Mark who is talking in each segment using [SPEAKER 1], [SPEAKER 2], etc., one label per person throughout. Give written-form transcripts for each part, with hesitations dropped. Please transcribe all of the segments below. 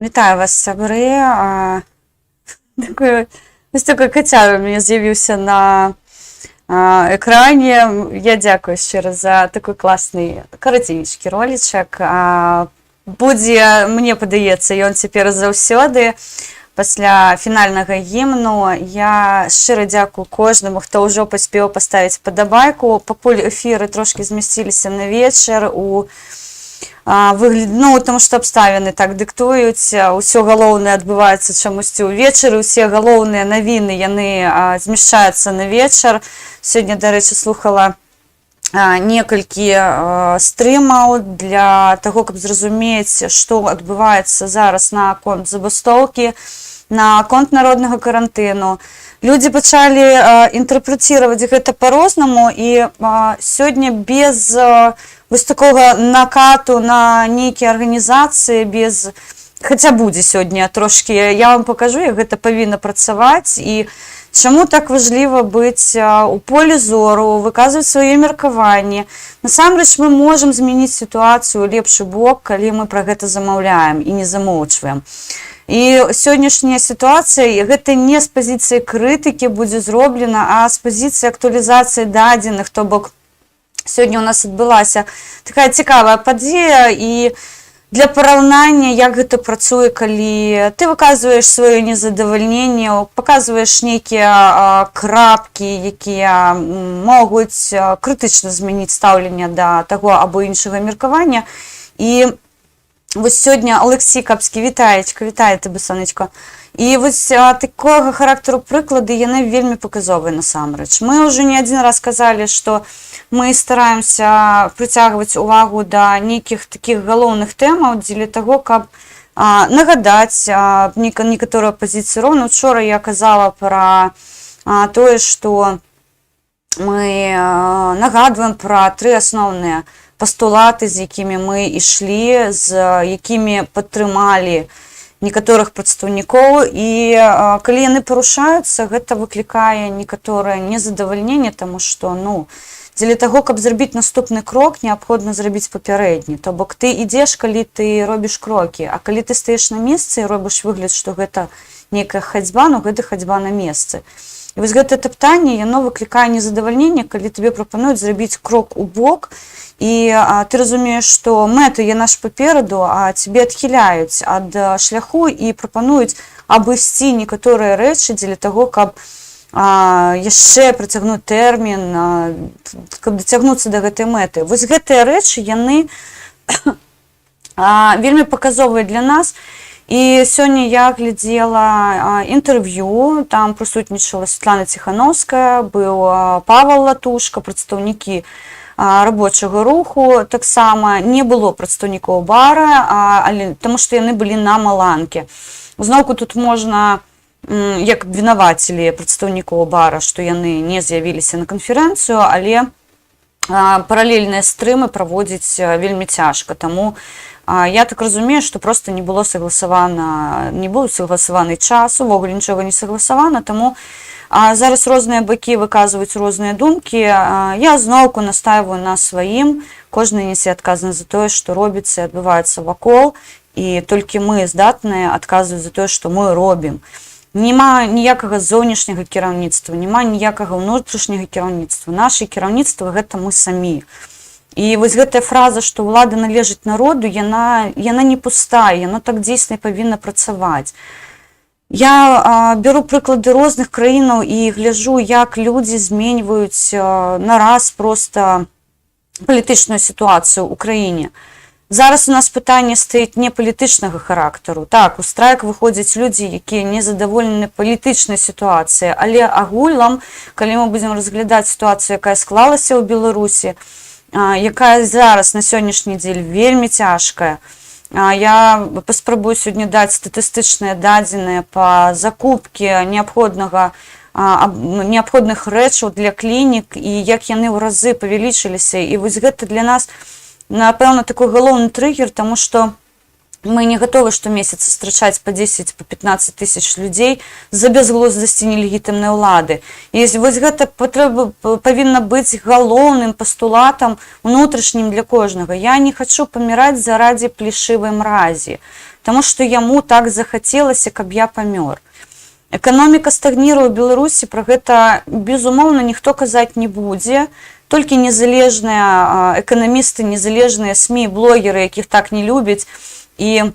[SPEAKER 1] Вітаю вас, сябры. Вось такой кацяр у мяне з'явіўся на экране. Я дзякую яшчэ раз за такой класны карацейчыкі ролічак. Будзе, мне падаецца, ён цяпер заўсёды. Пасля фінальнага гімну я шчыра дзякую кожнаму, хто ўжо паспеў паставіць падабайку. Пакуль эфіры трошкі змясціліся на вечар тому што абставіны так дыктуюць, усё галоўнае адбываецца чамусьці ўвечары, усе галоўныя навіны яны змяшчаюцца на вечар. Сёння, дарэчы, слухала некалькі стрымаў для таго, каб зразумець, што адбываецца зараз на конт забастоўкі, на конт народнага карантыну. Людзі пачалі інтэрпрэціраваць гэта па-рознаму, і сёння без вось такога накату на нейкія арганізацыі, без... Хаця будзе сёння трошкі, я вам пакажу, як гэта павінна працаваць, і чаму так важліва быць у полі зору, выказваць сваё меркаванне. Насамрэч, мы можам змяніць сітуацыю ў лепшы бок, калі мы пра гэта замаўляем і не замоўчваем. І сённяшняя сітуацыя, гэта не з пазіцыі крытыкі будзе зроблена, а з пазіцыі актуалізацыі дадзеных, то бок сёння у нас адбылася такая цікавая падзея, і для параўнання, як гэта працуе, калі ты выказваеш сваё незадавальненне, паказваеш нейкія крапкі, якія могуць крытычна змяніць стаўленне да таго або іншага меркавання. І вось сёння Алексій Капскі, вітаечка, вітаю тебе, сонечко. І вось такога характару прыклады, яны вельмі паказовыя насамрэч. Мы ўжо не адзін раз казалі, што мы стараемся прыцягваць увагу да нейкіх такіх галоўных тэмаў дзеля таго, каб нагадаць некаторыя пазіцыі. Роўна учора я казала пра тое, што мы нагадваем пра тры асноўныя пастулаты, з якімі мы ішлі, з якімі падтрымалі некаторых прадстаўнікоў, і калі яны парушаюцца, гэта выклікае некаторае незадавальненне, таму што, дзеля таго, каб зрабіць наступны крок, неабходна зрабіць папярэдні. То бок ты ідзеш, калі ты робіш крокі, а калі ты стаеш на месцы і робіш выгляд, што гэта нейкая хадзьба, гэта хадзьба на месцы. І вось гэтае таптанне, яно выклікае незадавальненне, калі тебе прапануюць зрабіць крок у бок, і ты разумееш, што мэта яна ж папераду, а тебе адхіляюць ад шляху і прапануюць абысці некаторыя рэчы дзеля таго, каб яшчэ працягнуць тэрмін, каб дацягнуцца да гэтай мэты. Вось гэтыя рэчы, яны вельмі паказовыя для нас. І сёння я глядзела інтэрв'ю, там прысутнічала Светлана Ціхановская, быў Павел Латушка, прадстаўнікі рабочага руху, таксама не было прадстаўнікоў бара, таму што яны былі на маланке. Зноўку тут можна, як абвінавацілі прадстаўнікоў бара, што яны не з'явіліся на канферэнцыю, але паралельныя стрымы праводзіць вельмі цяжка, таму я так разумею, што проста не быў сагласаваны час, увогуле нічога не сагласавана, таму зараз розныя бакі выказваюць розныя думкі. Я зноўку настаиваю на сваім, кожны нясе адказнасць за тое, што робіцца і адбываецца вакол, і толькі мы здатныя адказваць за тое, што мы робім. Няма ніякага зоўнішняга кіраўніцтва, няма ніякага ўнутрышняга кіраўніцтва. Наша кіраўніцтва гэта мы самі. І вось гэтая фраза, што ўлада належыць народу, яна не пустая, яна так дзейсна і павінна працаваць. Я беру прыклады розных краінаў і гляджу, як людзі зменьваюць нараз проста палітычную сітуацыю ў краіне. Зараз у нас пытанне стаіць не палітычнага характару. Так, у страйк выходзяць людзі, якія незадаволены палітычнай сітуацыяй, але агулам, калі мы будзем разглядаць сітуацыю, якая склалася ў Беларусі, якая зараз на сённяшні дзень вельмі цяжкая. Я паспрабую сёння даць статыстычныя дадзеныя па закупкі неабходных рэчаў для клінік, і як яны ў разы павялічыліся. І вось гэта для нас, напэўна, такой галоўны трыггер, таму што Мы не готовы штомесяц встречать по 10, по 15 тысяч людей за бязглуздасці нелегітымнай улады. І вось гэта павінна быць галоўным пастулатам унутрашнім для кожнага. Я не хочу паміраць заради плешывай мразі, таму што яму так захацелася, каб я памёр. Эканоміка стагніруе ў Беларусі, пра гэта, безумоўна, ніхто казаць не будзе, толькі незалежныя эканамісты, незалежныя СМІ, блогеры, якіх так не любяць. І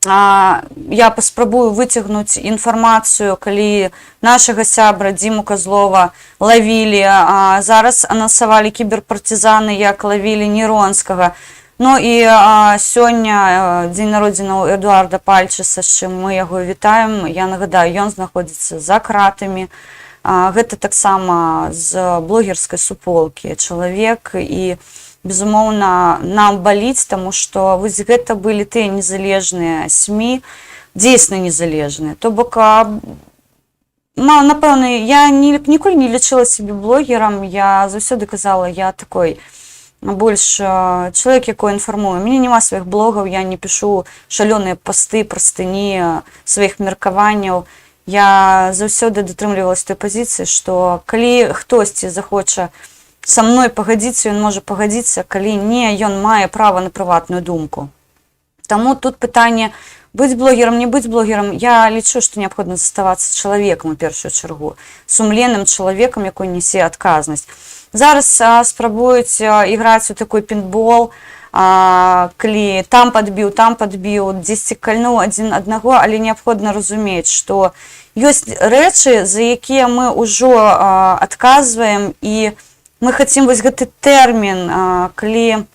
[SPEAKER 1] я паспрабую выцягнуць інфармацыю, калі нашага сябра Дзіму Казлова лавілі, зараз анансавалі кіберпартызаны, як лавілі Неронскага. Ну і сёння дзень народзінаў Эдуарда Пальчыса, з чым мы яго вітаем. Я нагадаю, ён знаходзіцца за кратамі. Гэта таксама з блогерскай суполкі чалавек, і безумоўна, нам баліць, таму што вось гэта былі тыя незалежныя СМІ, дзейсна незалежныя. То бок, напэўна, я ніколі не лічыла сябе блогерам, я заўсёды казала, я такой больш чалавек, якой інфармую. У мяне няма сваіх блогаў, я не пішу шалёныя пасты, прастыні сваіх меркаванняў. Я заўсёды датрымлівалась той пазіцыі, што калі хтосьці захоча са мной пагадзіцца, ён можа пагадзіцца, калі не, ён мае права на прыватную думку. Таму тут пытанне быць блогерам, не быць блогерам. Я лічу, што неабходна заставацца чалавекам у першую чаргу, сумленным чалавекам, якой нясе адказнасць. Зараз спрабуюць іграць у такой пінтбол, калі там падбіў, дзесьці кальнуў адзін аднаго, але неабходна разумець, што ёсць рэчы, за якія мы ўжо адказваем, і мы хацім вось гэты тэрмін, калі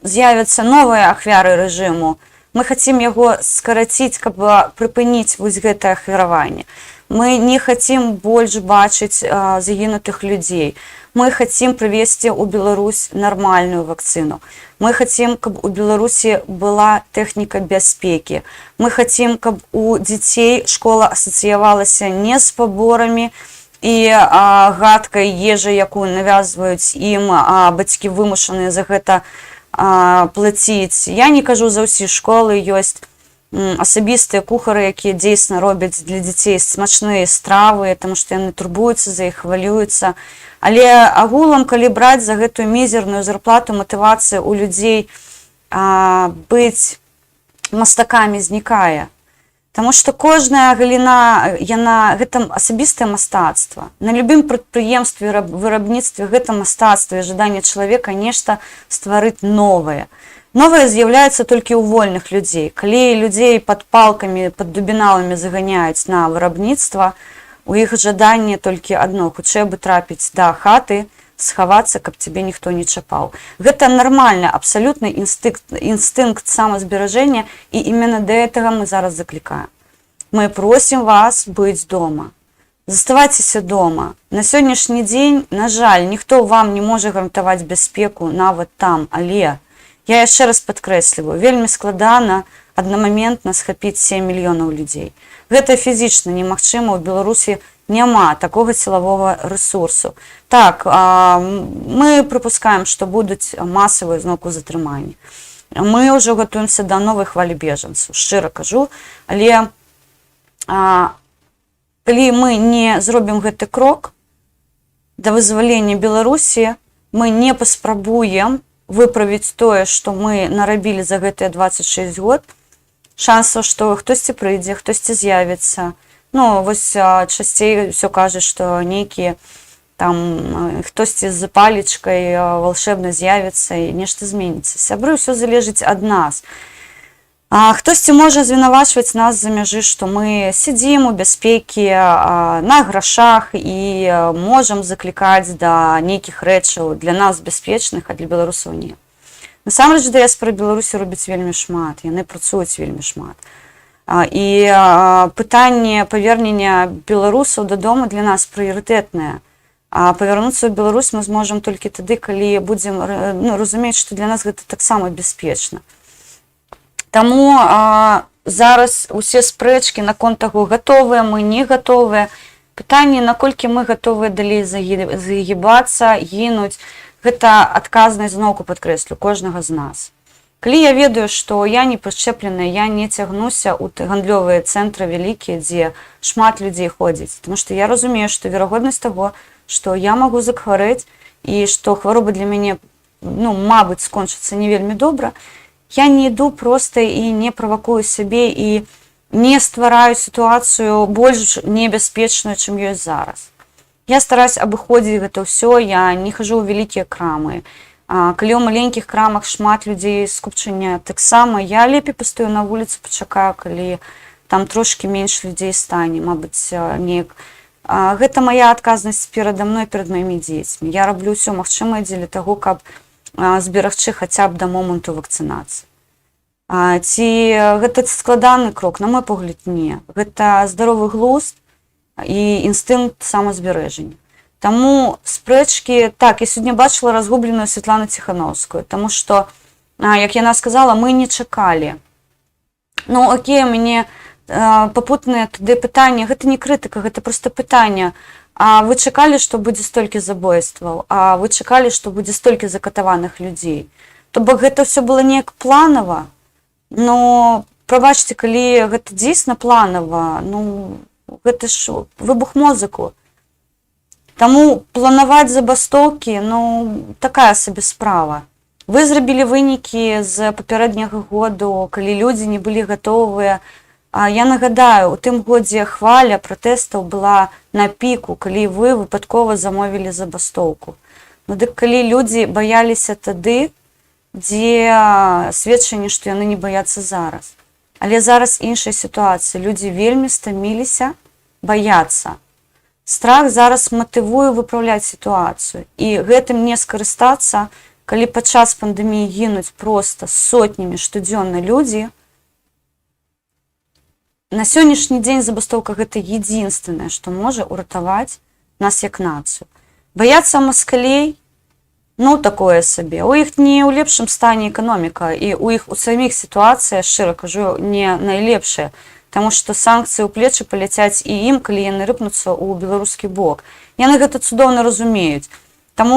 [SPEAKER 1] з'явяцца новыя ахвяры рэжыму, мы хацім яго скараціць, каб прыпыніць вось гэтае ахвяраванне. Мы не хацім больш бачыць загінутых людзей. Мы хацім прывесці ў Беларусь нармальную вакцыну. Мы хацім, каб у Беларусі была тэхніка бяспекі. Мы хацім, каб у дзяцей школа асацыявалася не з паборамі і гадкай ежай, якую навязваюць ім, а бацькі вымушаныя за гэта плаціць. Я не кажу за ўсе школы, ёсць асабістыя кухары, якія дзейсна робяць для дзяцей смачныя стравы, таму што яны турбуюцца за іх, хвалююцца. Але агулам, калі браць за гэтую мізерную зарплату, матывацыя ў людзей быць мастакамі знікае. Таму што кожная галіна, гэта асабістае мастацтва. На любым прадпрыемстве, вырабніцтве гэта мастацтва і жаданне чалавека нешта стварыць новае. Новае з'яўляецца толькі ў вольных людзей. Калі людзей пад палкамі, пад дубіналамі заганяюць на вырабніцтва, у іх жаданне толькі адно, хутчэй бы трапіць да хаты, схавацца, каб цябе ніхто не чапаў. Гэта нармальны, абсалютны інстынкт самазберажэння, і именно да гэтага мы зараз заклікаем. Мы просім вас быць дома. Заставайцеся дома. На сённяшні дзень, на жаль, ніхто вам не можа гарантаваць бяспеку нават там, але я яшчэ раз падкрэсліваю, вельмі складана аднамаментна схапіць 7 мільёнаў людзей. Гэта фізічна немагчыма, у Беларусі няма такога сілавога рэсурсу. Так, мы прыпускаем, што будуць масавыя зноўку затрыманні. Мы ўжо гатуемся да новай хвалі бежанцаў, шчыра кажу, але калі мы не зробім гэты крок да вызвалення Беларусі, мы не паспрабуем выправіць тое, што мы нарабілі за гэтыя 26 год, шансаў, што хтосьці прыйдзе, хтосьці з'явіцца. Ну, вось часцей ўсё кажа, што нейкі там хтосьці з палічкай валшебна з'явіцца і нешта зменіцца. Сябры, ўсё залежыць ад нас. Хтосьці можа звінавачваць нас за мяжы, што мы сядзім у бяспекі на грашах і можам заклікаць да нейкіх рэчаў для нас бяспечных, а для беларусаў не. Насамрэч, дыяспара Беларусі робіць вельмі шмат, яны працуюць вельмі шмат. І пытанне павернення беларусаў дадому для нас прыярытэтнае. А павярнуцца ў Беларусь мы зможам толькі тады, калі будзем разумець, што для нас гэта таксама бяспечна. Таму зараз усе спрэчкі наконт таго, гатовыя мы, не гатовыя. Пытанне, наколькі мы гатовыя далей загібацца, гінуць, гэта адказнасць, зноўку падкрэслю, кожнага з нас. Калі я ведаю, што я не прышчэпленая, я не цягнуся ў гандлёвыя цэнтры вялікія, дзе шмат людзей ходзіць, тому што я разумею, што верагоднасць таго, што я магу захварэць і што хвароба для мяне, мабыць, скончыцца не вельмі добра, я не іду проста і не правакую сябе і не ствараю сітуацыю больш небяспечную, чым ёсць зараз. Я стараюсь абыходзіць гэта ўсё, я не хожу ў вялікія крамы. Калі ў маленькіх крамах шмат людзей скупчання, таксама я лепей пастаю на вуліцы, пачакаю, калі там трошкі менш людзей стане, мабыць, неяк. Гэта мая адказнасць перада мной, перад маімі дзецьмі. Я раблю ўсё магчымае дзеля таго, каб зберагчы хаця б да моманту вакцынацыі. Ці гэта складаны крок? На мой погляд, не. Гэта здаровы глузд і інстынкт самазберэжання. Таму спрэчкі, так, я сёння бачыла разгубленую Святлану Ціхановскую, таму што, як яна сказала, мы не чакалі. Окей, мяне папутныя туды пытанні, гэта не крытыка, гэта проста пытанне. А вы чакалі, што будзе столькі забойстваў? А вы чакалі, што будзе столькі закатаваных людзей? То бок гэта ўсё было неяк планава? Прабачце, калі гэта дзейсна планава, гэта ж выбух мозгу. Таму планаваць забастоўкі, такая сабе справа. Вы зрабілі вынікі з папярэдняга году, калі людзі не былі гатовыя. Я нагадаю, у тым годзе хваля пратэстаў была на піку, калі вы выпадкова замовілі забастоўку. Дык калі людзі баяліся тады, дзе сведчанне, што яны не баяцца зараз. Але зараз іншая сітуацыя. Людзі вельмі стаміліся баяцца. Страх зараз матывуе выпраўляць сітуацыю. І гэтым не скарыстацца, калі падчас пандэміі гінуць проста сотнямі штодзённа людзі. На сённяшні дзень забастоўка гэта единственное, што можа ўратаваць нас як нацыю. Баяцца маскалей, такое сабе. У іх не ў лепшым стане эканоміка, і у іх у саміх сітуацыя, шчыра кажу, не найлепшая. Таму што санкцыі ў плечы паляцяць і ім, калі яны рыпнуцца ў беларускі бок. Яны гэта цудоўна разумеюць. Таму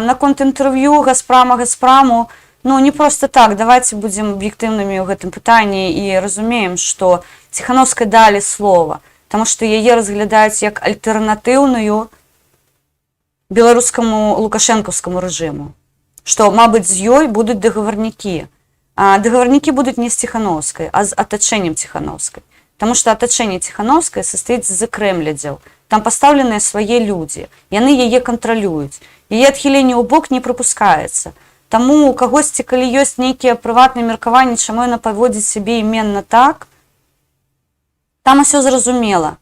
[SPEAKER 1] наконт інтэрв'ю Газпраму, не проста так, давайте будзем аб'ектыўнымі ў гэтым пытанні і разумеем, што Ціхановскай далі слова, таму што яе разглядаюць як альтэрнатыўную беларускаму лукашэнкаўскаму рэжыму, што, мабыць, з ёй будуць дагаварнікі. Дагаварнікі будуць не з Ціхановскай, а з атачэннем Ціхановскай. Таму што атачэнне Ціхановскай састаіць з крэмлядзяў. Там пастаўленыя свае людзі. Яны яе кантралююць. Яе адхіленне ў бок не прапускаецца. Таму у кагосьці, калі ёсць нейкія прыватныя меркаванні, чаму яна паводзіць сябе іменна так, там усё зразумела.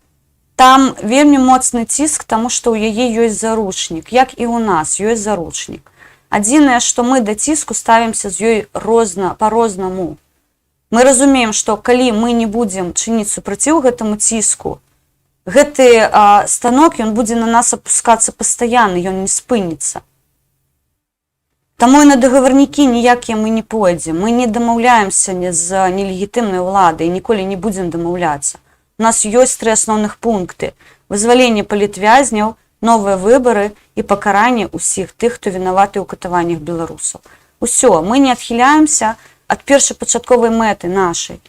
[SPEAKER 1] Там вельмі моцны ціск, таму што ў яе ёсць заручнік, як і ў нас ёсць заручнік. Адзінае, што мы да ціску ставімся з ёй па-рознаму. Мы разумеем, што калі мы не будзем чыніць супраціў гэтаму ціску, гэты станок, ён будзе на нас апускацца пастаянна, ён не спыніцца. Таму і на дагаварнікі ніякія мы не пойдзем. Мы не дамаўляемся з нелегітымнай уладай і ніколі не будзем дамаўляцца. У нас ёсць 3 асноўных пункты. Вызваленне палітвязняў, новыя выбары і пакаранне ўсіх тых, хто вінаваты ў катаваннях беларусаў. Усё, мы не адхіляемся ад першапачатковай мэты нашай.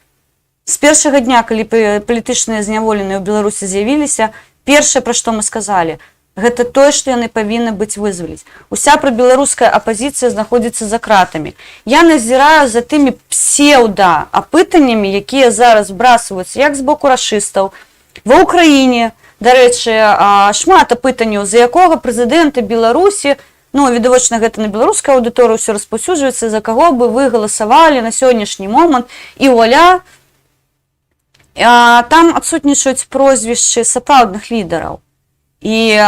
[SPEAKER 1] З першага дня, калі палітычныя зняволеныя ў Беларусі з'явіліся, першае, пра што мы сказалі, гэта тое, што яны павінны быць вызваліць. Уся прабеларуская апазіцыя знаходзіцца за кратамі. Я назіраю за тымі псеўда-апытаннямі, якія зараз брасваюцца як з боку рашыстаў ва ўкраіне. Дарэчы, шмат апытанняў, за якога прэзідэнта Беларусі, відавочна гэта на беларускай аўдыторыі ўсё распаўсюджваецца, за каго бы вы галасавалі на сённяшні момант, і вуаля, там адсутнічаюць прозвішчы сапраўдных лідараў. І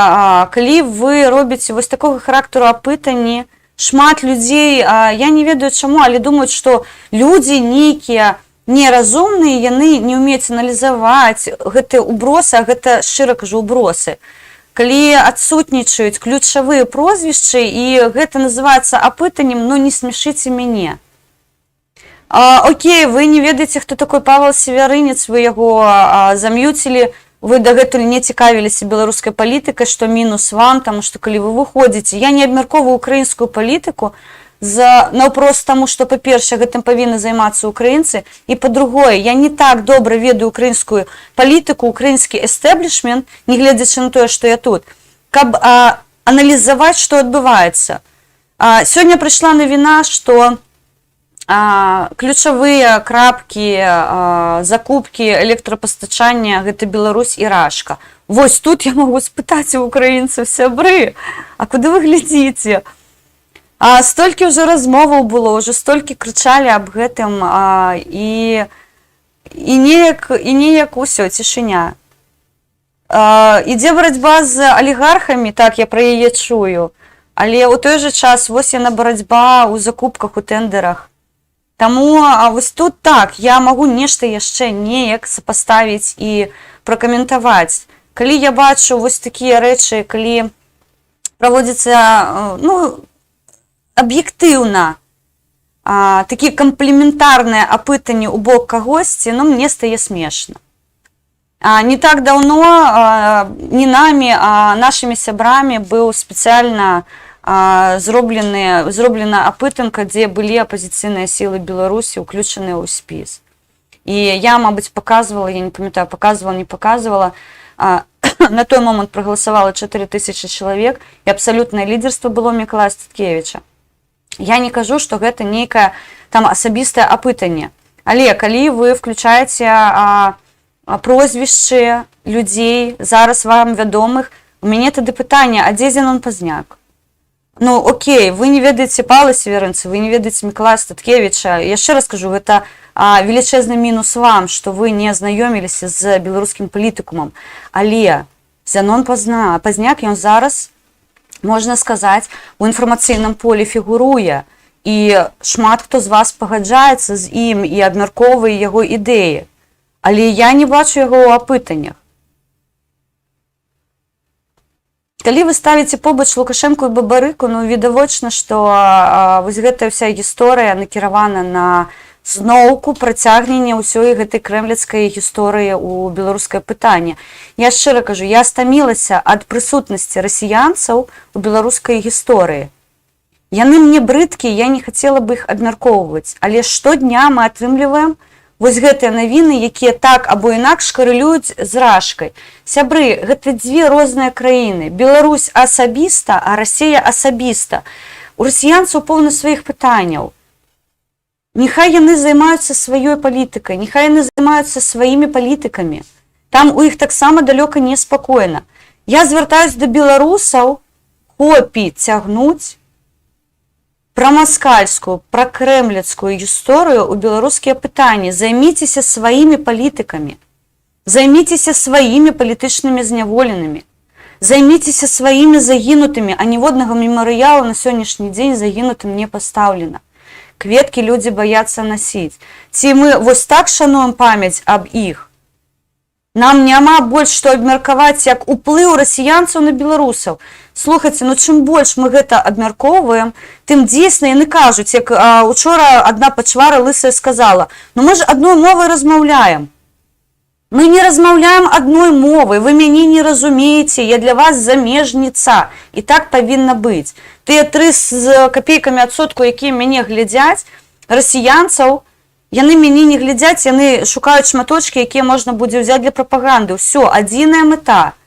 [SPEAKER 1] калі вы робіце вось такога характару апытанні, шмат людзей, я не ведаю чаму, але думаюць, што людзі нейкія неразумныя, яны не ўмеюць аналізаваць гэтыя ўбросы, а гэта, шчыра кажу, ўбросы. Калі адсутнічаюць ключавыя прозвішчы, і гэта называецца апытаннем, не смяшыце мяне. Окей, вы не ведаеце, хто такой Павел Севярынец, вы яго зам'юцілі, вы дагэтуль не цікавіліся беларускай палітыкай, што мінус вам, таму што калі вы выходзіце, я не абмярковую украінскую палітыку, наўпрост таму, што, па-першае, гэтым павінны займацца украінцы, і, па-другое, я не так добра ведаю украінскую палітыку, украінскі эстэблішмент, не гледзячы на тое, што я тут, каб аналізаваць, што адбываецца. Сёння прыйшла навіна, што ключавыя крапкі закупкі электрапастачання гэта Беларусь і Рашка. Вось тут я магу спытаць у украінцаў: сябры, а куды вы глядзіце? Столькі ўжо размоваў было, ўжо столькі крычалі аб гэтым, і неяк усё, цішыня. Ідзе барацьба з алігархамі, так, я пра яе чую, але ў той жа час вось яна барацьба ў закупках, у тэндэрах. Таму вось тут так, я магу нешта яшчэ неяк сапаставіць і пракаментаваць. Калі я бачу вось такія рэчы, калі праводзіцца, аб'ектыўна такія камплементарныя апытанні ў бок кагосьці, мне стае смешна. Не так даўно не намі, а нашымі сябрамі быў спецыяльна зроблена апытанка, дзе былі апазіцыйныя сілы Беларусі ўключаныя ў спіс. І я, мабыць, паказвала, я не памятаю, паказвала, не паказвала, на той момант прагаласавала 4000 чалавек, і абсалютнае лідерства было Мікалая Статкевіча. Я не кажу, што гэта нейкае там асабістае апытанне, але калі вы включаеце прозвішчы людзей, зараз вам вядомых, у мяне тады пытанне: а дзе Зенон Пазняк? Окей, вы не ведаеце Павла Северынца, вы не ведаеце Мікалая Статкевіча. Яшчэ раз кажу, гэта велічэзны мінус вам, што вы не азнаёміліся з беларускім палітыкумам. Але Зенон Пазняк, ён зараз, можна сказаць, у інфармацыйным полі фігуруе, і шмат хто з вас пагаджаецца з ім і абмяркоўвае яго ідэі. Але я не бачу яго ў апытаннях. Калі вы ставіце побач Лукашэнку і Бабарыку, відавочна, што вось гэтая вся гісторыя накіравана на зноўку працягнення ўсёй гэтай крэмляцкай гісторыі ў беларускае пытанне. Я шчыра кажу, я стамілася ад прысутнасці расіянцаў у беларускай гісторыі. Яны мне брыдкія, я не хацела б іх абмяркоўваць, але штодня мы атрымліваем вось гэтыя навіны, якія так або інакш карэлююць з Рашкай. Сябры, гэта дзве розныя краіны. Беларусь асабіста, а Расія асабіста. У расіянцаў поўна сваіх пытанняў. Няхай яны займаюцца сваёй палітыкай, няхай яны займаюцца сваімі палітыкамі. Там у іх таксама далёка неспакойна. Я звяртаюсь да беларусаў копій цягнуць пра маскальскую, пра крэмляцкую гісторыю ў беларускія пытанні. Займіцеся сваімі палітыкамі, займіцеся сваімі палітычнымі зняволенымі, займіцеся сваімі загінутымі, а ніводнага мемарыялу на сённяшні дзень загінутым не пастаўлена. Кветкі людзі баяцца насіць. Ці мы вось так шануем памяць аб іх? Нам няма больш што абмеркаваць, як уплыў расіянцаў на беларусаў. Слухайце, чым больш мы гэта абмяркоўваем, тым дзейсна яны кажуць, як учора адна пачвара лысая сказала: мы ж адной мовай размаўляем. Мы не размаўляем адной мовай, вы мяне не разумееце, я для вас замежніца, і так павінна быць. Тыя 3 з капейкамі адсотку, якія мяне глядзяць, расіянцаў, яны мяне не глядзяць, яны шукаюць шматочкі, якія можна будзе ўзяць для прапаганды. Усё, адзіная мэта.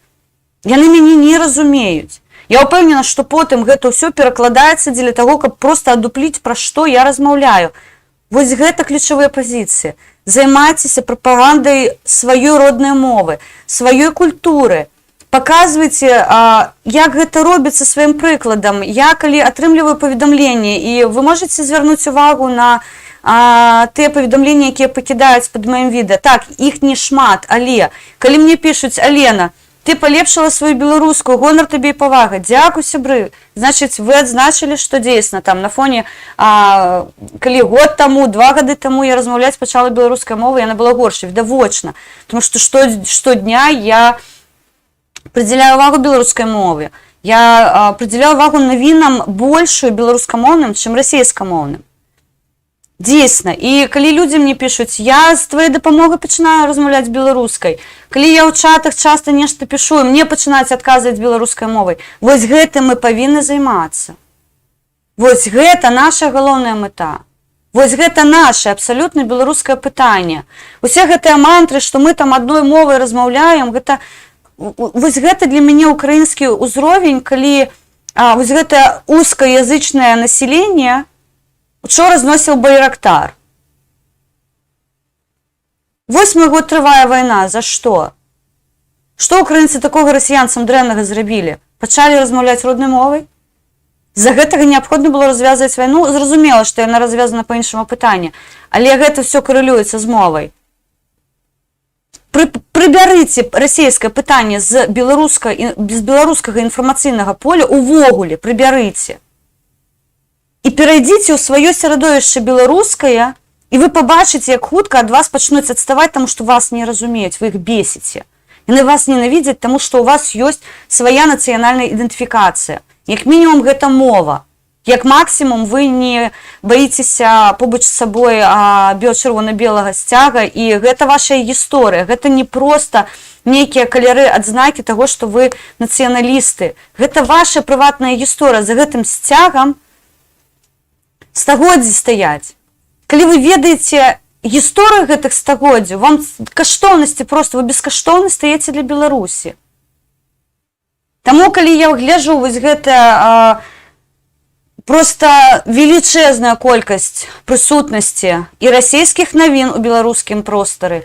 [SPEAKER 1] Яны мяне не разумеюць. Я ўпэўнена, што потым гэта ўсё перакладаецца дзеля таго, каб проста адупліць, пра што я размаўляю. Вось гэта ключавыя пазіцыі. Займайцеся прапагандай сваёй роднай мовы, сваёй культуры. Паказвайце, як гэта робіцца сваім прыкладам. Я, калі атрымліваю паведамленне, і вы можаце звярнуць увагу на тыя паведамленні, якія пакідаюць пад маім відэа. Так, іх не шмат, але калі мне пішуць: Алена, ты палепшала сваю беларускую, гонар табе і павага. Дзякуй, сябры. Значыць, вы адзначылі, што дзейсна там на фоне, калі год таму, 2 гады таму я размаўляць пачала беларускай мовай, яна была горшай, відавочна. Тому што штодня я прыдзяляю увагу беларускай мове. Я прыдзяляю увагу навінам большую беларускамоўным, чым расейскамоўным. Дзейсна. І калі людзі мне пішуць: я з твоей дапамогай пачынаю размаўляць беларускай. Калі я ў чатах часта нешта пішу, мне пачынаюць адказваць беларускай мовай. Вось гэтым мы павінны займацца. Вось гэта наша галоўная мэта. Вось гэта наше абсалютна беларускае пытанне. Усе гэтыя мантры, што мы там адной мовай размаўляем, вось гэта для мяне украінскі ўзровень, калі вось гэта узкаязычнае население учора зносіў Байрактар. 8 год трывае вайна. За што? Што украінцы такога расіянцам дрэннага зрабілі? Пачалі размаўляць роднай мовай? За гэтага неабходна было развязаць вайну. Зразумела, што яна развязана па іншаму пытанні, але гэта ўсё карэлюецца з мовай. Прыбярыце расійскае пытанне з беларускага інфармацыйнага поля, увогуле прыбярыце. І перайдзіце ў сваё сярадовішча беларускае, і вы пабачыце, як хутка ад вас пачнуць адставаць, таму што вас не разумеюць, вы іх бесіце. Яны вас ненавідзяць, таму што ў вас ёсць свая нацыянальная ідэнтыфікацыя. Як мінімум гэта мова. Як максімум вы не баіцеся побач з сабой чырвона-белага сцяга, і гэта ваша гісторыя. Гэта не проста нейкія каляри, адзнакі таго, што вы нацыяналісты. Гэта ваша прыватная гісторыя. За гэтым сцягам стагоддзі стаяць. Калі вы ведаеце гісторыю гэтых стагоддзяў, вам каштоўнасці проста, вы бескаштоўна стаеце для Беларусі. Таму, калі я гляджу вось гэта проста велічэзная колькасць прысутнасці і расійскіх навін у беларускім простары,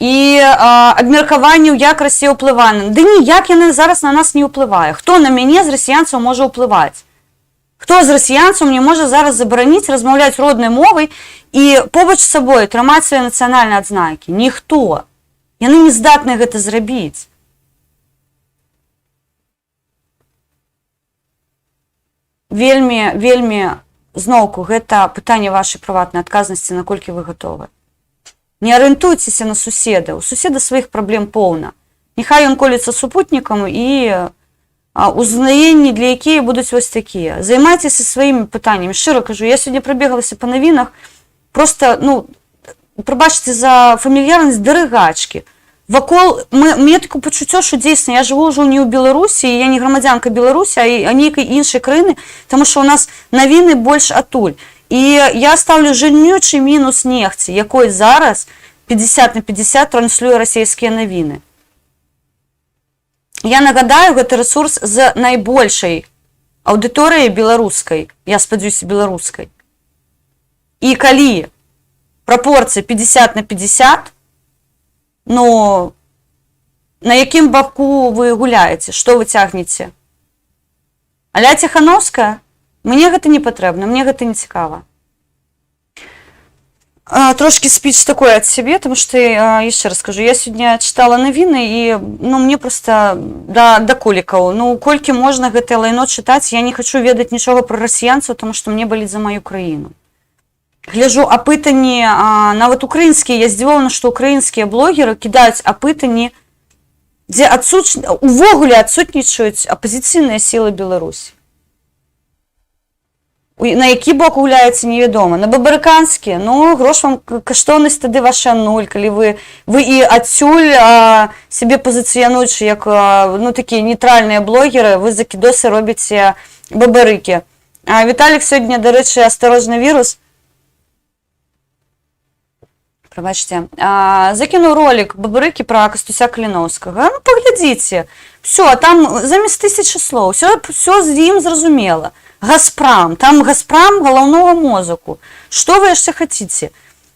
[SPEAKER 1] і абмеркаванняў, як Расія ўплывае. Ды ніяк яны зараз на нас не ўплывае. Хто на мяне з расіянцаў можа ўплываць? Хто з расіянцаў мне можа зараз забараніць размаўляць роднай мовай і побач з сабой трымаць свае нацыянальныя адзнакі? Ніхто. Яны не здатныя гэта зрабіць. Вельмі, зноўку, гэта пытанне вашай прыватнай адказнасці, наколькі вы гатовы. Не арыентуйцеся на суседа. У суседа сваіх праблем поўна. Няхай ён колецца супутнікам і узнаенні, для якія будуць вось такія. Займайцеся сваімі пытаннямі. Шчыра кажу, я сёння прабегалася па навінах, проста, прабачце за фамільярнасць, дарыгачкі. Вакол, мне такое пачуццё, што дзейсна, я жыву ўжо не ў Беларусі, я не грамадзянка Беларусі, а нейкай іншай краіны, таму што ў нас навіны больш атуль. І я ставлю жирнючий мінус нехці, якой зараз 50/50 транслюе расійскія навіны. Я нагадаю, гэта рэсурс з найбольшай аўдыторыяй беларускай, я спадзяюся, беларускай. І калі прапорцыя 50/50, на якім баку вы гуляеце, што вы цягнеце? Аля Ціхановская? Мне гэта не патрэбна, мне гэта не цікава. Трошки спіч такое ад сябе, тому што, яшчэ раз скажу, я сёння чытала навіны і, мне проста да колікаў. Колькі можна гэтае лайно чытаць, я не хачу ведаць нічога пра расіянцаў, тому што мне баліць за маю краіну. Гляджу апытанні, нават украінскія, я здзівована, што украінскія блогеры кідаюць апытанні, дзе увогуле адсутнічаюць апазіцыйныя сілы Беларусі. На які бок гуляецца, невядома. На бабарыканскі, грош вам каштоўнасць тады ваша нуль, калі вы і адсюль сябе пазіцыянуючы як такія нейтральныя блогеры, вы за кідосы робіце бабарыкі. Віталік сёння, дарэчы, асторожны вірус, прабачце, закінуў ролик бабарыкі пра Кастуся Каліноўскага. Паглядзіце. Все, там замест 1000 слоў, все з ім зразумела. Газпрам, там Газпрам галаўнога мозаку. Што вы яшчэ хаціце?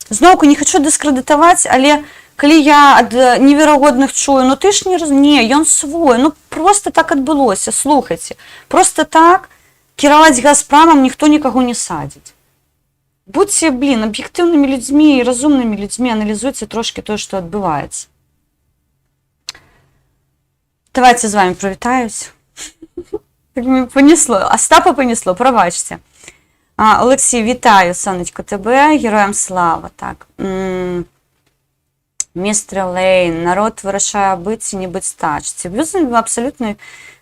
[SPEAKER 1] Зноўку, не хачу дыскрэдытаваць, але калі я ад неверагодных чую, ты ж не, ён свой, проста так адбылося, слухайце. Проста так кіраваць Газпрамам ніхто нікаго не садзіць. Будьце, аб'ектыўнымі людзьмі і разумнымі людзьмі, аналізуйце трошки тое, што адбываецца. Давайте з вами прывітаюсь. Понесло, Остапа понесло, пробачте. Олексій, вітаю, сонечко, тебе, героям слава. Так. Містер Лейн, народ вирішає бить і не бить стач. Ці абсолютно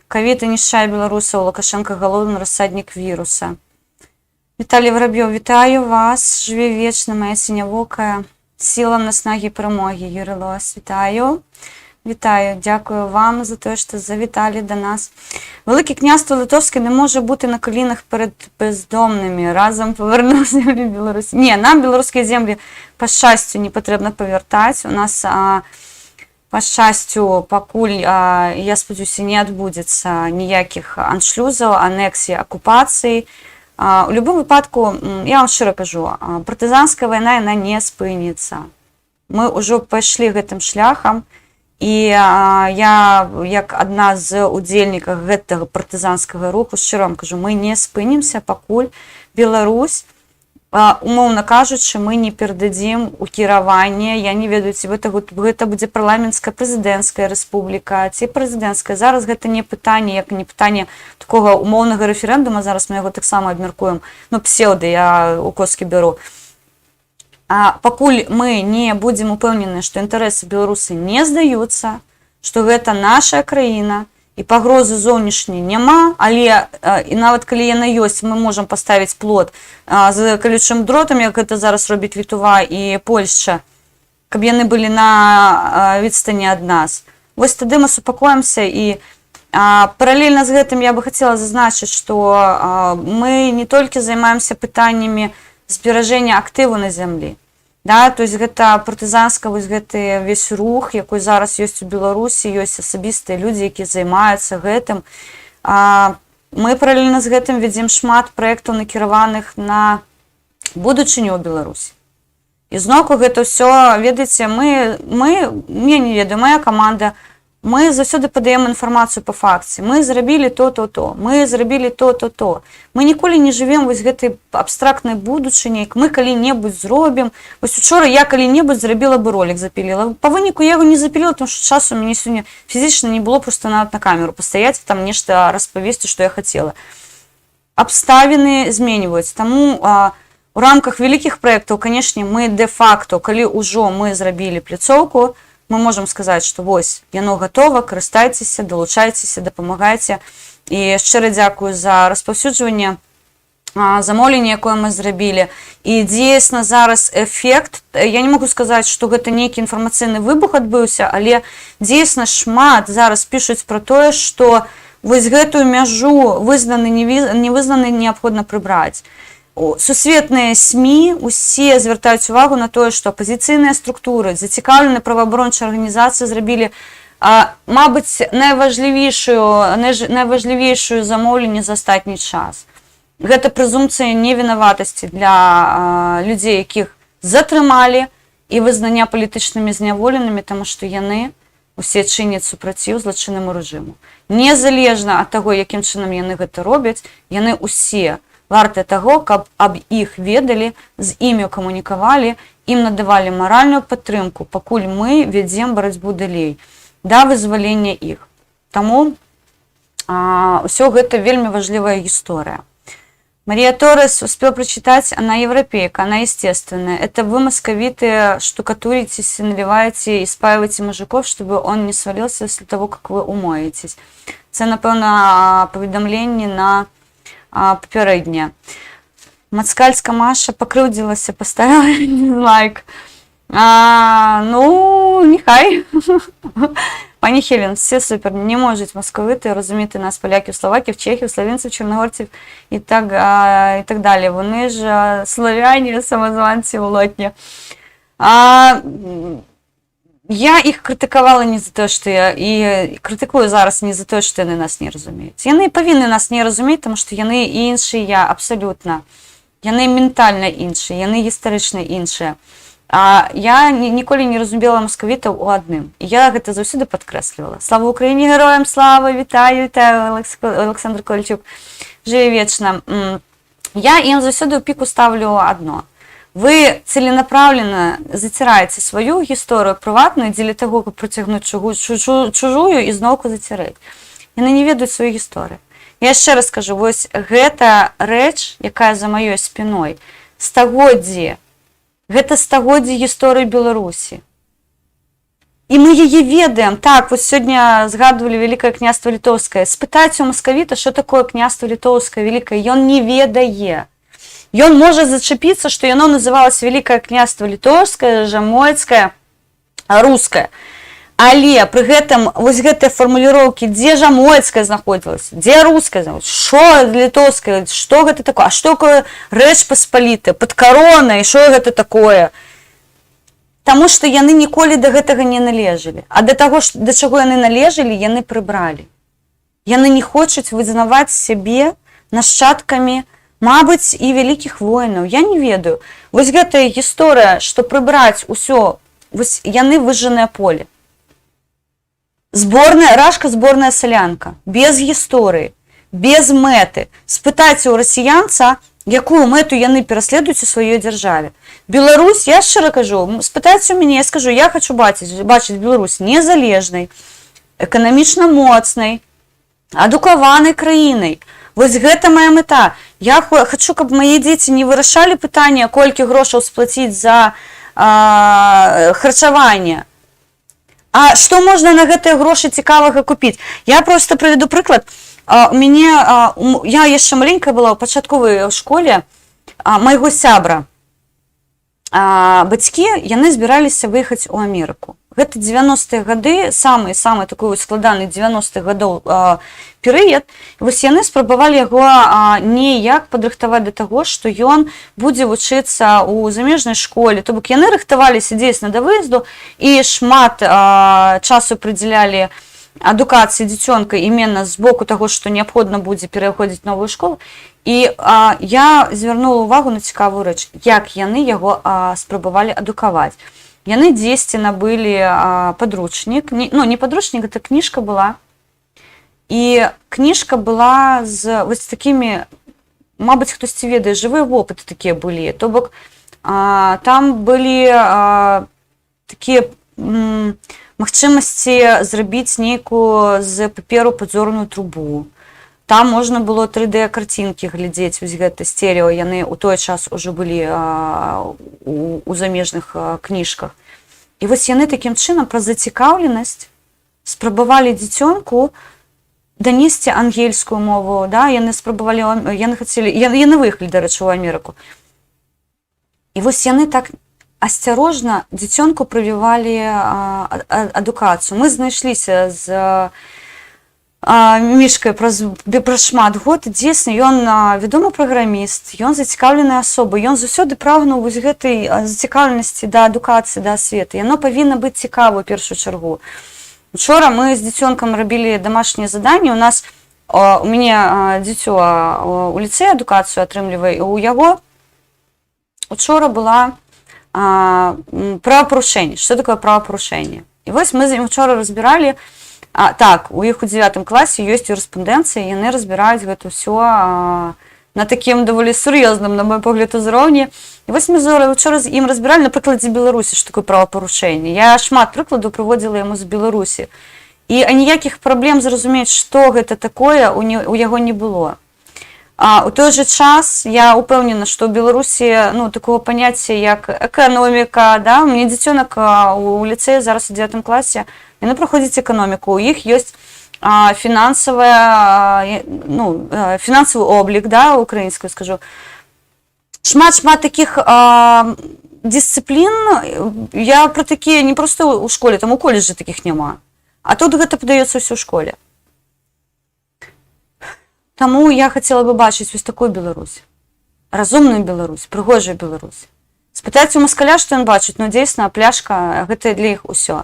[SPEAKER 1] ковід нищає білорусів, Лукашенко головний розсадник віруса. Віталій Воробйов, вітаю вас, живі вічно, моя синявока, сила наснаги перемоги, Юрій Лос, вітаю. Вітаю, дякую вам за те, що завітали до нас. Велике князство Литовське не може бути на колінах перед бездомними. Разом повернув землі Білорусі. Ні, нам білоруські землі, по щастю, не потрібно повертати. У нас, по щастю, покуль, я сподіваюся, не відбудеться ніяких аншлюзів, анексій, окупацій. У будь-якому випадку, я вам щиро кажу, партизанська війна, вона не спиниться. Ми вже пішли гэтым шляхом. І я, як одна з удзельніків гэтага партизанскага руху, щиро вам кажу, ми не спинімся, пакуль Беларусь, умоўна кажучы, мы не перададзім у кіраванне, я не ведаю, ці гэта будзе парламенцкая прэзідэнцкая рэспубліка, ці прэзідэнцкая. Зараз гэта не пытанне, як не пытанне такога умоўнага рэферэндума, зараз мы яго таксама абмяркуем, ну, псеўды, я у коскі бяру. Пакуль мы не будзем упэўнены, што інтарэсы беларусы не здаюцца, што гэта наша краіна, і пагрозы зоўнішняй няма, але і нават калі яна ёсць, мы можам паставіць плот з калючым дротам, як гэта зараз робіць Літва і Польшча, каб яны былі на відстані ад нас. Вось тады мы супакоімся, і паралельна з гэтым я бы хацела зазначыць, што мы не толькі займаемся пытаннямі зберажэння актыву на зямлі. Да, то есть гэта партызанска, вось гэты весь рух, якой зараз ёсць у Беларусі, ёсць асабістыя людзі, якія займаюцца гэтым. Мы паралельна з гэтым вядзем шмат праектаў, накіраваных на будучыню ў Беларусі. І зноўку гэта ўсё, ведаеце, я не ведаю, моя каманда, мы заўсёды падаем інфармацыю па факце. Мы зрабілі то-то-то, мы зрабілі то-то-то. Мы ніколі не жывем вось гэтай абстрактнай будучыняй, мы калі-небудзь зробім. Вось учора я калі-небудзь зрабіла бы ролик, запіліла. Па выніку я яго не запіліла, тому што часу у мяне сёння фізічна не было проста нават на камеру пастаяць, там нешта распавесці, што я хацела. Абставіны зменьваюць. Таму у рамках вялікіх праектаў, канешне, мы де-факто, калі ўжо мы зрабілі пляцоўку, мы можам сказаць, што вось, яно гатова, карыстайцеся, далучайцеся, дапамагайце. І шчыра дзякую за распаўсюджванне замоўлення, якое мы зрабілі. І дзейсна зараз эфект, я не могу сказаць, што гэта нейкі інфармацыйны выбух адбыўся, але дзейсна шмат зараз пішуць пра тое, што вось гэтую мяжу вызнаны, невызнаны неабходна прыбраць. Сусветныя СМІ усе звяртаюць увагу на тое, што апазіцыйныя структуры, зацікаўленыя праваабарончыя арганізацыі зрабілі, мабыць, найважлівейшую замоўленне за астатні час. Гэта прэзумпцыя невінаватасці для людзей, якіх затрымалі, і вызнання палітычнымі зняволенымі, таму што яны усе чыняць супраціў злачыннаму рэжыму. Незалежна ад таго, якім чынам яны гэта робяць, яны усе варты таго, каб аб іх ведалі, з імі камунікавалі, ім надавалі маральную падтрымку, пакуль мы вядзем барацьбу далей да вызвалення іх. Таму ўсё гэта вельмі важлівая гісторыя. Мария Торрес успела прочитать, она европейка, она естественная. Это вы, московиты, штукатуритесь, наливаете и спаиваете мужиков, чтобы он не свалился после того, как вы умоетесь. Це, напевно, повідомлення на попереднє. Мацкальська Маша покрудилася, поставила лайк. Ну, нехай. Пані Хелен, все супер, не можуть московити розуміти нас, поляків, словаків, чехів, словенців, чорногорців і так далі. Вони ж слов'яні, самозванці, улотні. Я їх критикувала не за те, що і критикую зараз не за те, що вони нас не розуміють. Вони повинні нас не розуміти, тому що вони інші, я абсолютно. Вони ментально інші, вони історично інші. Я ніколи не розуміла московітів у одним. І я гэта заўсёды падкрэслівала. Слава Україні, героям слава, вітаю, Олександр Ковальчук, живе вечно. Я ім заўсёды ў піку ставлю одно. Вы целенаправленно затираете свою гісторыю прыватную дзеля того, каб прыцягнуць чужую і зноўку заціраць. Яны не ведаюць сваю гісторыю. Я яшчэ раз скажу, вось гэта рэч, якая за маёй спіной, стагоддзі. Гэта стагоддзі гісторыі Беларусі. І мы яе ведаем. Так, вось сёння згадвалі Вялікае княства Літоўскае. Спытайце у маскавіта, што такое княства Літоўскае вялікае. Ён не ведае. Ён можа зачапіцца, што яно называлася Вялікае княства Літоўскае, Жамойцкае, Рускае. Але пры гэтым вось гэтыя фармуліроўкі, дзе жамольская знаходзілася, дзе руская знаходзілася, што літоўская, што гэта такое, а што такое рэч паспалітая, пад каронай, што гэта такое? Таму што яны ніколі да гэтага не належалі. А да таго, да чаго яны належалі, яны прыбралі. Яны не хочуць вызнаваць сябе нашчадкамі, мабыць, і вялікіх воінаў. Я не ведаю. Вось гэтая гісторыя, што прыбраць усё, вось яны выжжанае поле. Зборная, рашка, зборная салянка. Без гісторыі, без мэты. Спытайце ў расіянца, якую мэту яны пераследуюць у сваёй дзяржаве. Беларусь, я шчыра кажу, спытайце ў мяне, я скажу, я хочу бачыць Беларусь незалежнай, эканамічна моцнай, адукаванай краінай. Вось гэта моя мэта. Я хочу, каб мае дзеці не вырашалі пытанне, колькі грошаў сплаціць за харчаванне. А што можна на гэтыя грошы цікавага купіць? Я просто прыведу прыклад. Я яшчэ маленькая была ў пачатковай школе майго сябра. Бацькі, яны збіраліся выехаць у Амерыку. Гэта 90-е гады, самы такой складаны 90-х гадоў перыяд. Вось яны спрабавалі яго неяк падрыхтаваць да таго, што ён будзе вучыцца ў замежнай школе. То бок яны рыхтаваліся дзейсна да выезду і шмат часу прыдзялялі адукацыі дзіцёнка іменно з боку таго, што неабходна будзе пераходзіць новую школу. І я звярнула ўвагу на цікавую рэч, як яны яго спрабавалі адукаваць. Яны дзесьці набылі падручнік, не падручнік, гэта кніжка была. І кніжка была з вось такімі, мабыць, хтосьці ведае, жывыя вопыты такія былі. То бок там былі такія магчымасці зрабіць нейкую з паперу падзорную трубу. Там можна было 3D-карцінкі глядзець, вось гэта стерео, яны ў той час ужо былі у замежных кніжках. І вось яны такім чынам праз зацікаўленасць спрабавалі дзіцёнку данесці ангельскую мову, да? Яны выехалі, дарэчы, у Амерыку. І вось яны так асцярожна дзіцёнку прывівалі адукацыю. Мы знайшліся з Мішкай праз шмат год, дзейсна, ён вядомы праграміст, ён зацікаўленая асоба, ён заўсёды прагнуў вось гэтай зацікаўленасці да адукацыі, да асветы. Яно павінна быць цікава ў першую чаргу. Учора мы з дзіцёнкам рабілі дамашнія заданні, у мяне дзіцё у ліцэі адукацыю атрымлівае, і у яго учора была правапарушэнне. Што такое правапарушэнне? І вось мы з ім учора разбіралі. Так, у іх у 9 класе ёсць юрыспрудэнцыя, яны разбіраюць гэта ўсё на такім даволі сур'ёзным, на мой погляд, узроўні. І вось мы учора з ім разбіралі на прыкладзе Беларусі, што такое правапарушэнне. Я шмат прыкладаў прыводзіла яму з Беларусі. І ніякіх праблем зразумець, што гэта такое, у яго не было. У той жа час я упэўнена, што ў Беларусі такого паняцця, як эканоміка, да? У мяне дзіцёнак у ліцэі зараз у 9 класе, яны праходзяць эканоміку, у іх ёсць фінансавы облік, да, украінскую скажу. Шмат такіх дысцыплін, я пра такія не проста ў школе, там у коледжы такіх няма. А тут гэта падаецца ўсё ў школе. Таму я хацела бы бачыць вось такую Беларусь. Разумную Беларусь, прыгожую Беларусь. Спытайце у маскаля, што ён бачыць, дзейсна, пляшка, гэта для іх усё.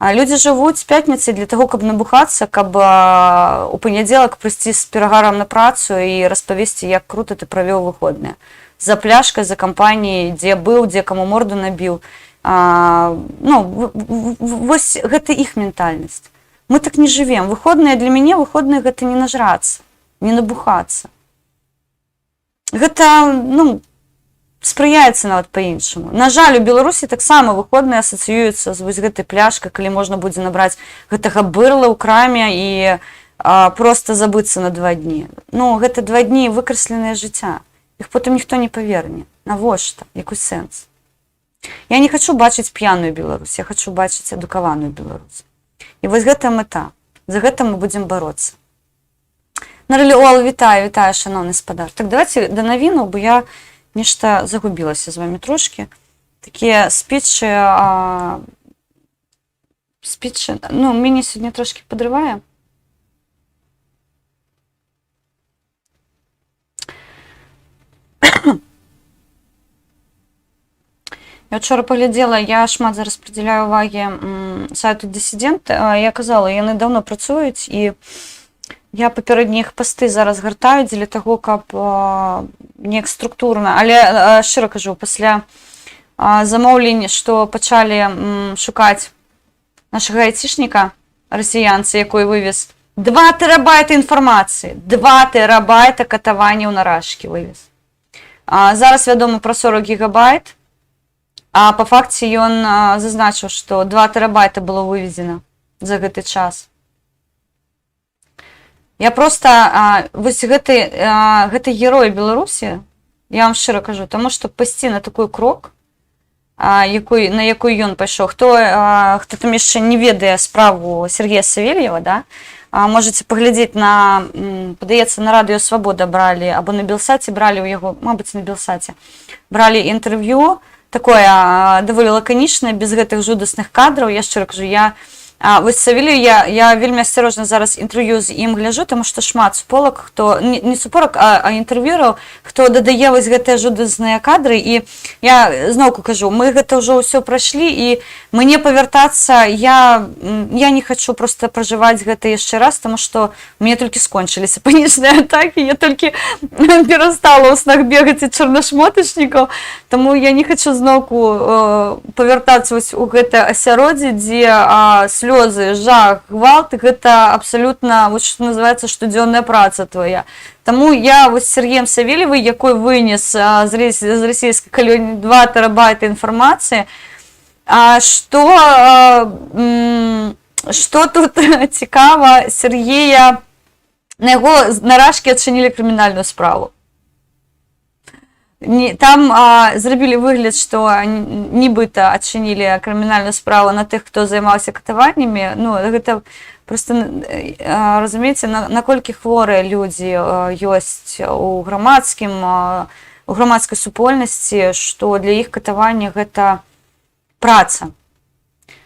[SPEAKER 1] А людзі жывуць пятніцай для таго, каб набухацца, каб у панядзелак прыйсці з перагарам на працу і распавесці, як крута ты правёў выходныя. За пляшкай, за кампаніяй, дзе быў, дзе каму морду набіў. Вось гэта іх ментальнасць. Мы так не жывем. Выходныя для мяне, выходныя гэта не нажрацца, не набухацца. Гэта, спрыяецца нават па-іншаму. На жаль, у Беларусі таксама выходныя асацыююцца з вось гэтай пляшкай, калі можна будзе набраць гэтага бырла ў краме і проста забыцца на 2 дні. Гэта 2 дні выкрасленае жыцця. Іх потым ніхто не паверне. Навошта? Якой сэнс? Я не хачу бачыць п'яную Беларусь, я хачу бачыць адукаваную Беларусь. І вось гэта мэта. За гэта мы будзем бароцца. Нарыліол, вітаю, шановны спадар. Так, давайте да навінаў, бо я нешта загубілася з вами трошки. Такія спічы Спічы, ну, мяне сёння трошки падрывае. Я вчора паглядзела, я шмат зараз прыдзяляю увагі сайту Дысідэнт. Я казала, яны даўно працуюць, і я папярэднія іх пасты зараз гартаю дзеля таго, каб неяк структурна. Але шчыра кажу, пасля замоўлення, што пачалі шукаць нашага айцішніка, расіянца, якой вывез 2 тэрабайта інфармацыі, 2 тэрабайта катаванняў на рашкі вывез. Зараз вядома пра 40 гігабайт, а па факце ён зазначыў, што 2 тэрабайта было вывезена за гэты час. Я проста, вось гэты герой Беларусі, я вам шчыра кажу, таму што пайсці на такой крок, на якой ён пайшоў. Хто там яшчэ не ведае справу Сергея Савельева, да? Можаце паглядзець на, падаецца, на Радыё Свабода бралі, або на Белсаце бралі ў яго, мабыць, на Белсаце, бралі інтэрв'ю, такое даволі лаканічнае, без гэтых жудасных кадраў. Я шчыра кажу, вось Савелію я вельмі асцярожна зараз інтэрв'ю з ім гляджу, таму што шмат суполак, хто, не суполак, а інтэрв'юраў, хто дадае вось гэтыя жудасныя кадры, і я зноўку кажу, мы гэта ўжо ўсё прайшлі, і мне павяртацца, я не хачу проста пражываць гэта яшчэ раз, таму што мне толькі скончыліся панічныя атакі, я толькі перастала ў снах бегаць ад чорнашмотачнікаў, таму я не хачу зноўку павяртацца вось у гэта асяроддзе, дзе слёзы, жах, гвалт, гэта абсалютна, вот што называецца, штодзённая праца твоя. Таму я вось з Сергеем Савельевым, якой вынес з расійскай калоніі 2 тэрабайта інфармацыі, што тут цікава, Сергея, на яго на рашкі адчынілі крымінальную справу. Там зрабілі выгляд, што нібыта адчынілі крымінальную справу на тых, хто займаўся катаваннямі. Ну, гэта проста, разумееце, наколькі хворыя людзі ёсць у грамадскай супольнасці, што для іх катаванне гэта праца.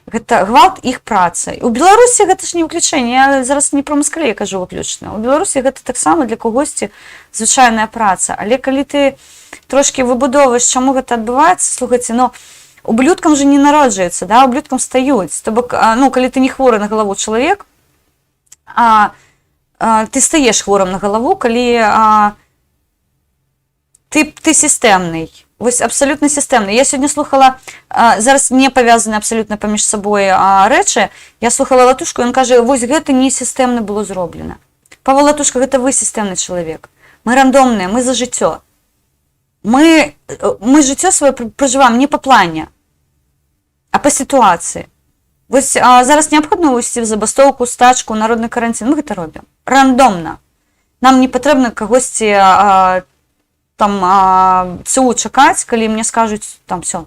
[SPEAKER 1] Гэта гвалт іх праца. У Беларусі гэта ж не выключэнне, я зараз не пра Маскале кажу выключна. У Беларусі гэта таксама для кагосьці звычайная праца. Але калі ты трошки выбудоўваеш, чаму гэта адбываецца, слухайце, ну, ублюдкам же не народжаецца, да, ублюдкам стаюць. То бок, ну, калі ты не хворы на галаву чалавек, ты стаеш хворым на галаву, калі ты сістэмны. Вось абсалютна сістэмны. Я сёння слухала, зараз не павязаны абсалютна паміж сабой рэчы, я слухала Латушку, ён кажа, вось гэта не сістэмна было зроблена. Павел Латушка, гэта вы сістэмны чалавек. Мы рандомныя, мы за жыццё. Мы жыццё сваё пражываем не па плане, а па сітуацыі. Вось зараз неабходна ўвесці в забастоўку, стачку, народны каранцін. Мы гэта робім. Рандомна. Нам не патрэбна кагосьці ЦУ чакаць, калі мне скажуць, там, всё.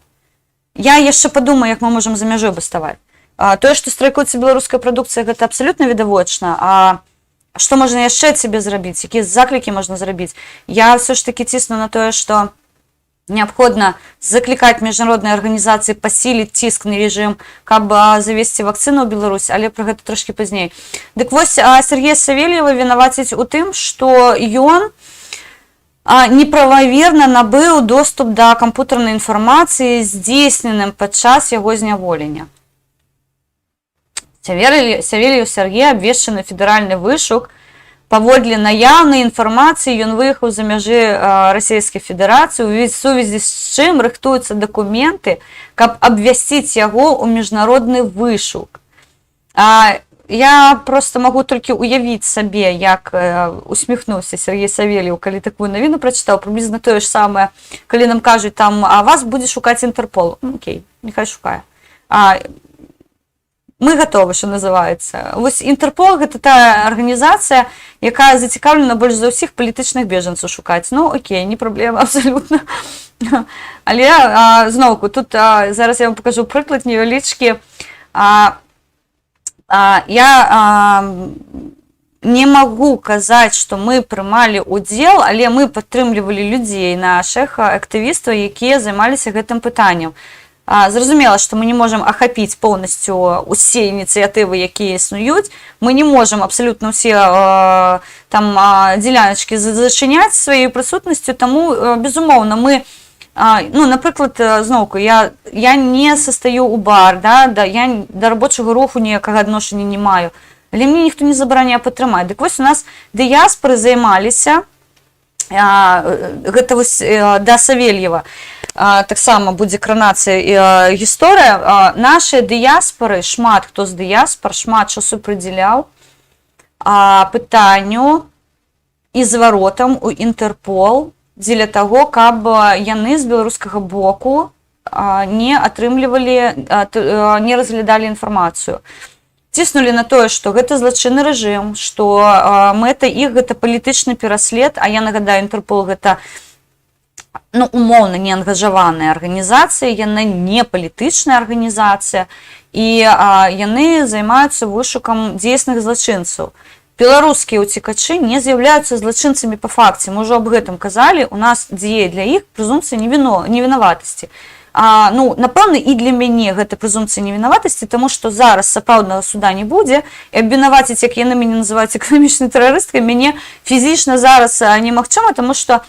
[SPEAKER 1] Я яшчэ падумаю, як мы можам за мяжой баставаць. Тое, што страйкуецца беларуская прадукцыя, гэта абсалютна відавочна, а што можна яшчэ цябе зрабіць, якія заклікі можна зрабіць. Я ўсё ж такі цісну на тое, што неабходна заклікаць міжнародныя арганізацыі пасіліць ціск на рэжым, каб завесці вакцыну ў Беларусь, але пра гэта трошкі пазней. Дык вось Сергея Савельева вінаваціць у тым, што ён неправаверна набыў доступ да кампутарнай інфармацыі, здзейсненым падчас яго зняволення. Савельев Сергей абвешчаны федэральны вышук. Паводле наяўнай інфармацыі ён выехаў за мяжы Расійскай Федэрацыі, у сувязі з чым рыхтуюцца дакументы, каб абвясціць яго ў міжнародны вышук. Я просто магу толькі уявіць сабе, як усміхнуўся Сергей Савельев, калі такую навіну прачытаў, прыблізна тое ж самае, калі нам кажуць, там, а вас будзе шукаць Інтэрпол. Окей, нехай шукае. Мы гатовы, што называецца. Вось Інтэрпол гэта тая арганізацыя, якая зацікаўлена больш за ўсіх палітычных бежанцаў шукаць. Ну, окей, не праблема, абсалютна. Але, зноўку, тут зараз я вам пакажу прыклад невялічкі. Я не магу казаць, што мы прымалі ўдзел, але мы падтрымлівалі людзей, нашых актывістаў, якія займаліся гэтым пытаннем. Зразумела, што мы не можам ахапіць поўнасцю усе ініцыятывы, якія існуюць. Мы не можам абсалютна ўсе там дзеляначкі зачыняць сваёй прысутнасцю, таму, безумоўна, мы, ну, напрыклад, зноўку, я не састаю ў бар, я да рабочага руху ніякага адношання не маю, але мне ніхто не забараняе падтрымаць. Дык вось у нас дыяспары займаліся, гэта вось да Савельева таксама будзе кранацыя гісторыя. Нашыя дыяспары, шмат хто з дыяспар, шмат часу прыдзяляў пытанню і зваротам у Інтэрпол дзеля таго, каб яны з беларускага боку не атрымлівалі, не разглядалі інфармацыю. Ціснулі на тое, што гэта злачынны рэжым, што мэта іх гэта палітычны пераслед, а я нагадаю, Інтэрпол гэта, ну, умоўна не ангажаваная арганізацыя, яна не палітычная арганізацыя, і яны займаюцца вышукам дзейсных злачынцаў. Беларускія ўцекачы не з'яўляюцца злачынцамі па факце. Мы ўжо аб гэтым казалі, у нас дзее для іх прэзумпцыя невінаватасці. Ну, напэўна, і для мяне гэта прэзумпцыя невінаватасці, таму што зараз сапраўднага суда не будзе, і абвінаваціць, як яны мяне называюць эканамічнай тэрарысткай, мяне фізічна зараз немагчыма, таму што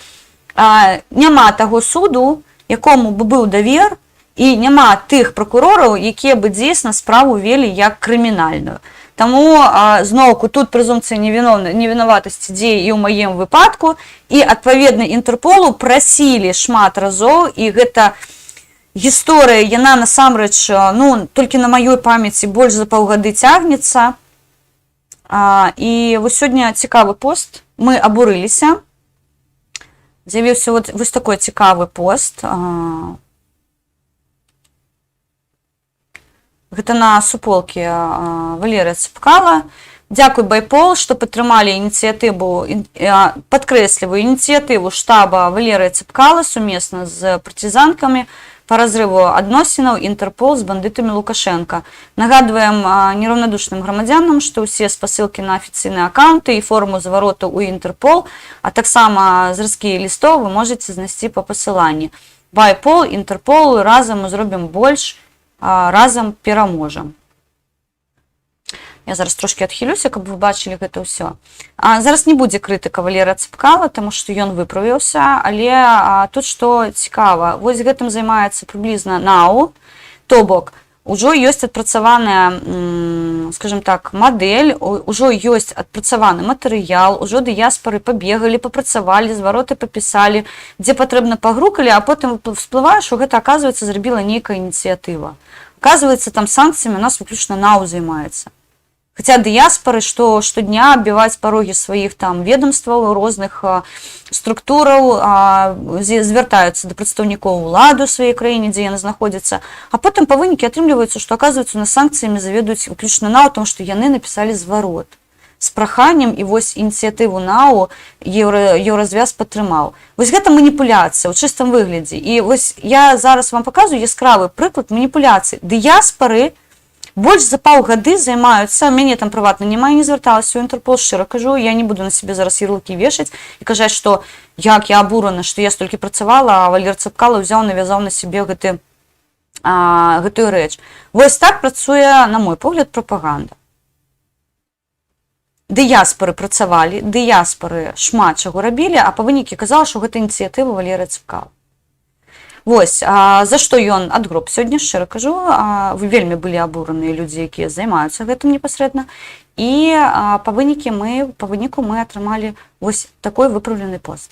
[SPEAKER 1] няма таго суду, якому бы быў давер, і няма тых пракурораў, якія бы дзейсна справу вели як крымінальную. Таму, зноўку, тут прэзумпцыя невінаватасці дзее і ў маім выпадку, і, адпаведна, Інтэрполу прасілі шмат разоў, і гэта гісторыя, яна насамрэч, ну, толькі на маёй памяці больш за паўгады цягнецца. І вось сёння цікавы пост, мы абурыліся. З'явіўся вось такой цікавы пост. Гэта на суполкі Валерыя Цыпкала. Дзякуй, Байпол, што падтрымалі ініцыятыву, падкрэсліваю, ініцыятыву штаба Валерыя Цыпкала сумесна з партызанкамі па разрыву адносінаў Інтэрпол з бандытамі Лукашэнка. Нагадваем нераўнадушным грамадзянам, што ўсе спасылкі на афіцыйныя аккаунты і форму звароту ў Інтэрпол, а таксама зразкі лістоў вы можаце знайсці па пасыланні. Байпол, Інтэрпол, разам мы зробім больш, разам пераможам. Я зараз трошки адхілюся, каб вы бачылі гэта ўсё. Зараз не будзе крытыка Валерыя Цыпкала, таму што ён выправіўся, але тут што цікава, вось гэтым займаецца прыблізна НАУ, то бок, ужо ёсць адпрацаваная, скажем так, мадэль, ужо ёсць адпрацаваны матэрыял, ужо дыяспары пабегалі, папрацавалі, звароты папісалі, дзе патрэбна пагрукалі, а потым всплывае, што гэта, аказваецца, зрабіла нейкая ініцыятыва. Аказваецца, там санкцыямі у нас выключна НАУ займаецца. Хаця дыяспары штодня аббіваюць парогі сваіх там ведомстваў, розных структураў, звяртаюцца да прадстаўнікоў уладу ў сваёй краіне, дзе яны знаходзяцца, а потым па вынікі атрымліваецца, што, аказваецца, у нас санкцыямі заведуюць выключна НАУ, тому што яны напісалі зварот з праханнем, і вось ініцыятыву НАУ Еўразвяз падтрымаў. Вось гэта маніпуляцыя ў чыстым выглядзе. І вось я зараз вам паказваю яскравы прыклад маніпуляцыі. Дыяспары больш за паўгады займаюцца, мяне там прыватна няма, не звярталася ў Інтэрпол, шчыра кажу, я не буду на сябе зараз ярлыкі вешаць і казаць, што як я абурана, што я столькі працавала, а Валерый Цыпкала ўзяў, навязаў на сябе гэтую рэч. Вось так працуе, на мой погляд, прапаганда. Дыяспары працавалі, дыяспары шмат чаго рабілі, а па вынікі казала, што гэта ініцыятыва Валерыя Цыпкала. Вось, за што ён адгроб сёння, шчыра кажу, вельмі былі абураныя людзі, якія займаюцца гэтым непасрэдна, і па выніку мы атрымалі вось такой выпраўлены пост.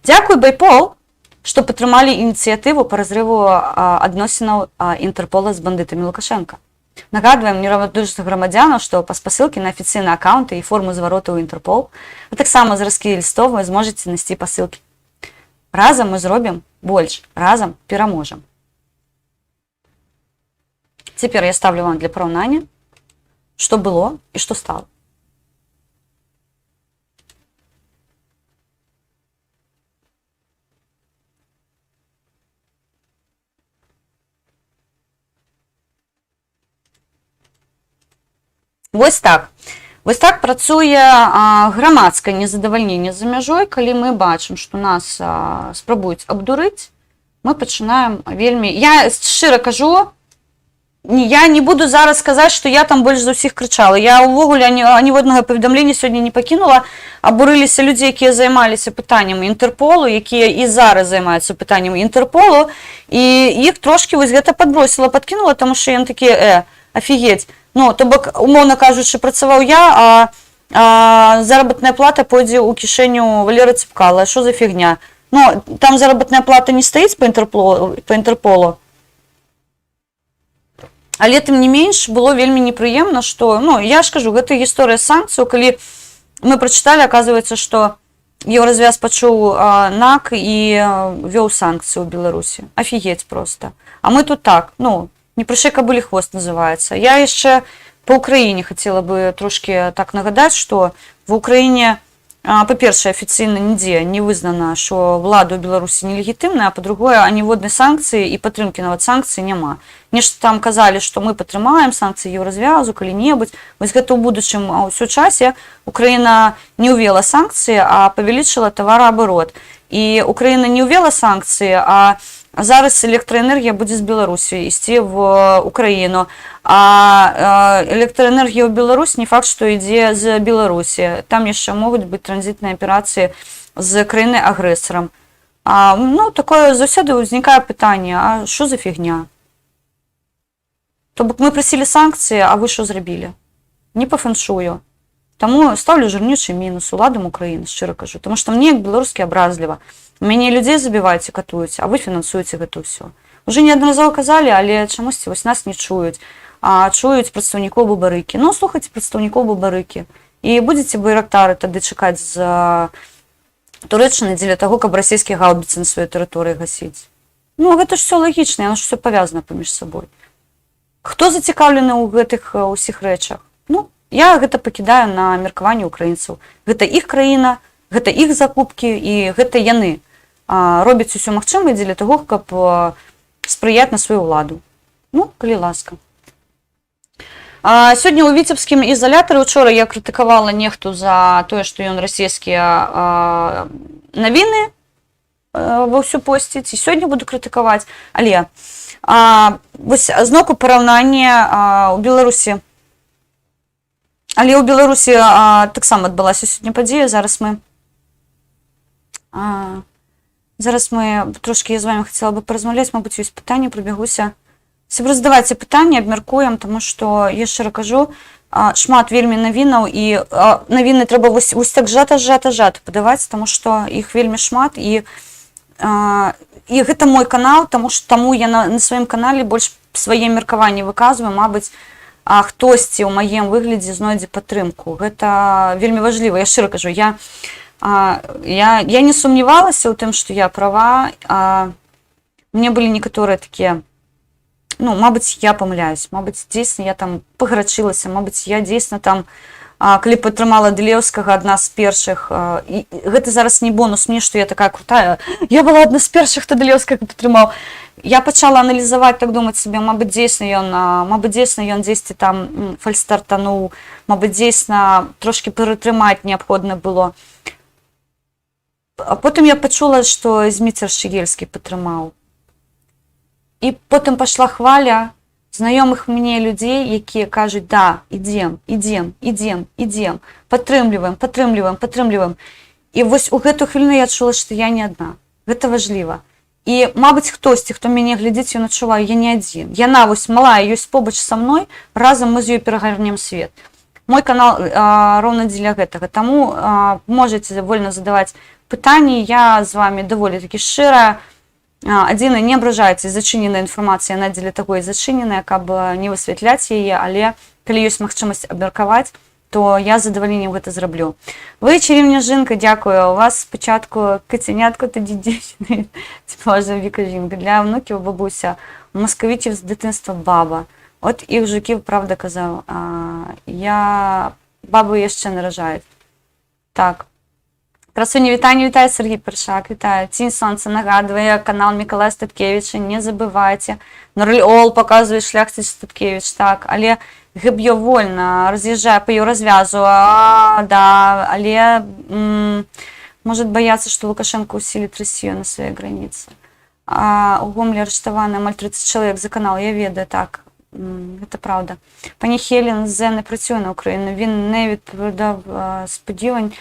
[SPEAKER 1] Дзякуй, Байпол, што падтрымалі ініцыятыву па разрыву адносінаў Інтэрпола з бандытамі Лукашэнка. Нагадваем нераўнадушных грамадзянаў, што па спасылкі на афіцыйныя аккаунты і форму звароту ў Інтэрпол, а таксама зразкі лістов вы зможаце знайсці пасылкі. Разам мы зробім больш, разам пераможам. Цяпер я ставлю вам для параўнання, што было і што стала. Вось так. Вось так працуе грамадскае незадавальненне за мяжой, калі мы бачым, што нас спрабуюць абдурыць, мы пачынаем вельмі, я шчыра кажу, я не буду зараз сказаць, што я там больш за ўсіх крычала. Я ўвогуле аніводнага паведамлення сёння не пакінула. Абурыліся людзі, якія займаліся пытаннямі Інтэрполу, якія і зараз займаюцца пытаннямі Інтэрполу, і іх трошкі вось гэта падбросіла, падкінула, таму што яны такія, афігеть. Ну, то бок, умоўна кажучы, працаваў я, а заработная плата пойдзе ў кішэню Валеры Цыпкала. Што за фігня? Ну, там заработная плата не стаіць па Інтэрполу. Але тым не менш было вельмі непрыемна, што, ну, я ж кажу, гэта гісторыя санкцыяў, калі мы прачыталі, аказваецца, што Еўразвяз пачуў НАК і вёў санкцыі ў Беларусі. Афігеть проста. А мы тут так, ну, не прыйшэй кабылі хвост называецца. Я яшчэ па Ўкраіне хацела бы трошкі так нагадаць, што ва Ўкраіне, па-першае, афіцыйна нідзе не вызнана, што ўлада ў Беларусі нелегітымная, а па-другое, аніводнай санкцыі і падтрымкі нават санкцый няма. Нешта там казалі, што мы падтрымаем санкцыі Еўразвязу калі-небудзь. Вось гэта ў будучым ўсё часе Украіна не ўвела санкцыі, а павялічыла тавараабарот. І Украіна не ўвела санкцыі, а зараз электраэнергія будзе з Беларусі ісці в Украіну. А электраэнергія ў Беларусь не факт, што ідзе з Беларусі. Там яшчэ могуць быць транзітныя аперацыі з краіны-агрэсарам. Ну, такое заўсёды ўзнікае пытанне, а што за фігня? То бок мы прасілі санкцыі, а вы што зрабілі? Не па фэншую. Таму ставлю жирнючий мінус уладам Украіны, шчыра кажу. Таму што мне, як беларускі, абразліва. Мяне людзей забіваюць і катуюць, а вы фінансуеце гэта ўсё. Уже неаднаразова казалі, але чамусьці вось нас не чуюць. А чуюць прадстаўнікоў Бабарыкі. Ну, слухайце прадстаўнікоў Бабарыкі. І будзеце байрактары тады чакаць з Турэччыны дзеля таго, каб расійскія гаубіцы на сваёй тэрыторыі гасіць. Ну, гэта ж все лагічна, яно ж все павязана паміж сабой. Хто зацікаўлены ў гэтых усіх рэчах? Ну, я гэта пакідаю на меркаванне украінцаў. Гэта іх краіна, гэта іх закупкі, і гэта яны робяць усё магчымае дзеля таго, каб спрыяць на сваю ўладу. Ну, калі ласка. Сёння ў віцебскім ізалятары учора я крытыкавала нехту за тое, што ён расійскія навіны ва ўсё посціць, і сёння буду крытыкаваць. Але вось зноку параўнання ў Беларусі. Але ў Беларусі таксама адбылася сёння падзея. Зараз мы трошкі, я з вами хацела бы паразмаўляць, мабыць, ёсць пытанне, прыбягуся. Сябры, задавайце пытанні, абмяркуем, таму што, я шчыра кажу, шмат вельмі навінаў, і навіны трэба вось так жата падаваць, таму што іх вельмі шмат, і гэта мой канал, таму я на сваім канале больш свае меркаванні выказваю, мабыць, хтосьці ў маім выглядзе знойдзе падтрымку. Гэта вельмі важліва, я шчыра кажу, я не сумнявалася ў тым, што я права, мне былі некаторыя такія, ну, мабыць, я памыляюсь, мабыць, дзейсна я там пагарачылася, мабыць, я дзейсна там, калі падтрымала Дылеўскага, адна з першых, і гэта зараз не бонус мне, што я такая крутая, я была адна з першых, хто Дылеўскага падтрымаў. Я пачала аналізаваць, так думаць сабе, мабыць, дзейсна ён дзесьці там фальстартануў, мабыць, дзейсна трошкі ператрымаць неабходна было. А потым я пачула, што Зміцер Шчыгельскі падтрымаў. І потым пайшла хваля знаёмых мне людзей, якія кажуць, да, ідзем, падтрымліваем. І вось у гэту хвіліну я адчула, што я не адна. Гэта важліва. І, мабыць, хтосьці, хто мяне глядзіць, ён адчуваю, я не адзін. Яна вось малая ёсць побач са мной, разам мы з ёй перагарнем свет. Мой канал роўна дзеля гэтага, таму можаце вольна задаваць пытанні, я з вами даволі такі шчырая. Адзіна, не абражаецца, зачыненая інфармацыя, яна дзеля таго і зачыненая, каб не высвятляць яе, але калі ёсць магчымасць абмеркаваць, то я з задавальненнем гэта зраблю. Вы, чарівня жінка, дзякую. У вас спачатку кацянятку тоді дівчини, можна Віка жінка, для внуків бабуся, у москвичів з дитинства баба. От їх жуків, правда, казав, я бабу ще не рожають. Так. Красуні, вітаю, Сергій Першак, вітаю. Тінь сонця нагадує, канал Миколая Статкевича, не забывайте. Норильол показує шляхтич Статкевич, так, але Гиб'йо вольно роз'їжджає по Єврозв'язу, да, але может бояться, что Лукашенко усилит Россию на своей границе. У Гомелі арыштавана амаль 30 чалавек за канал, я ведаю, так, це правда. Пані Хелен Зе не працює на Україну, він не відповідав сподівань,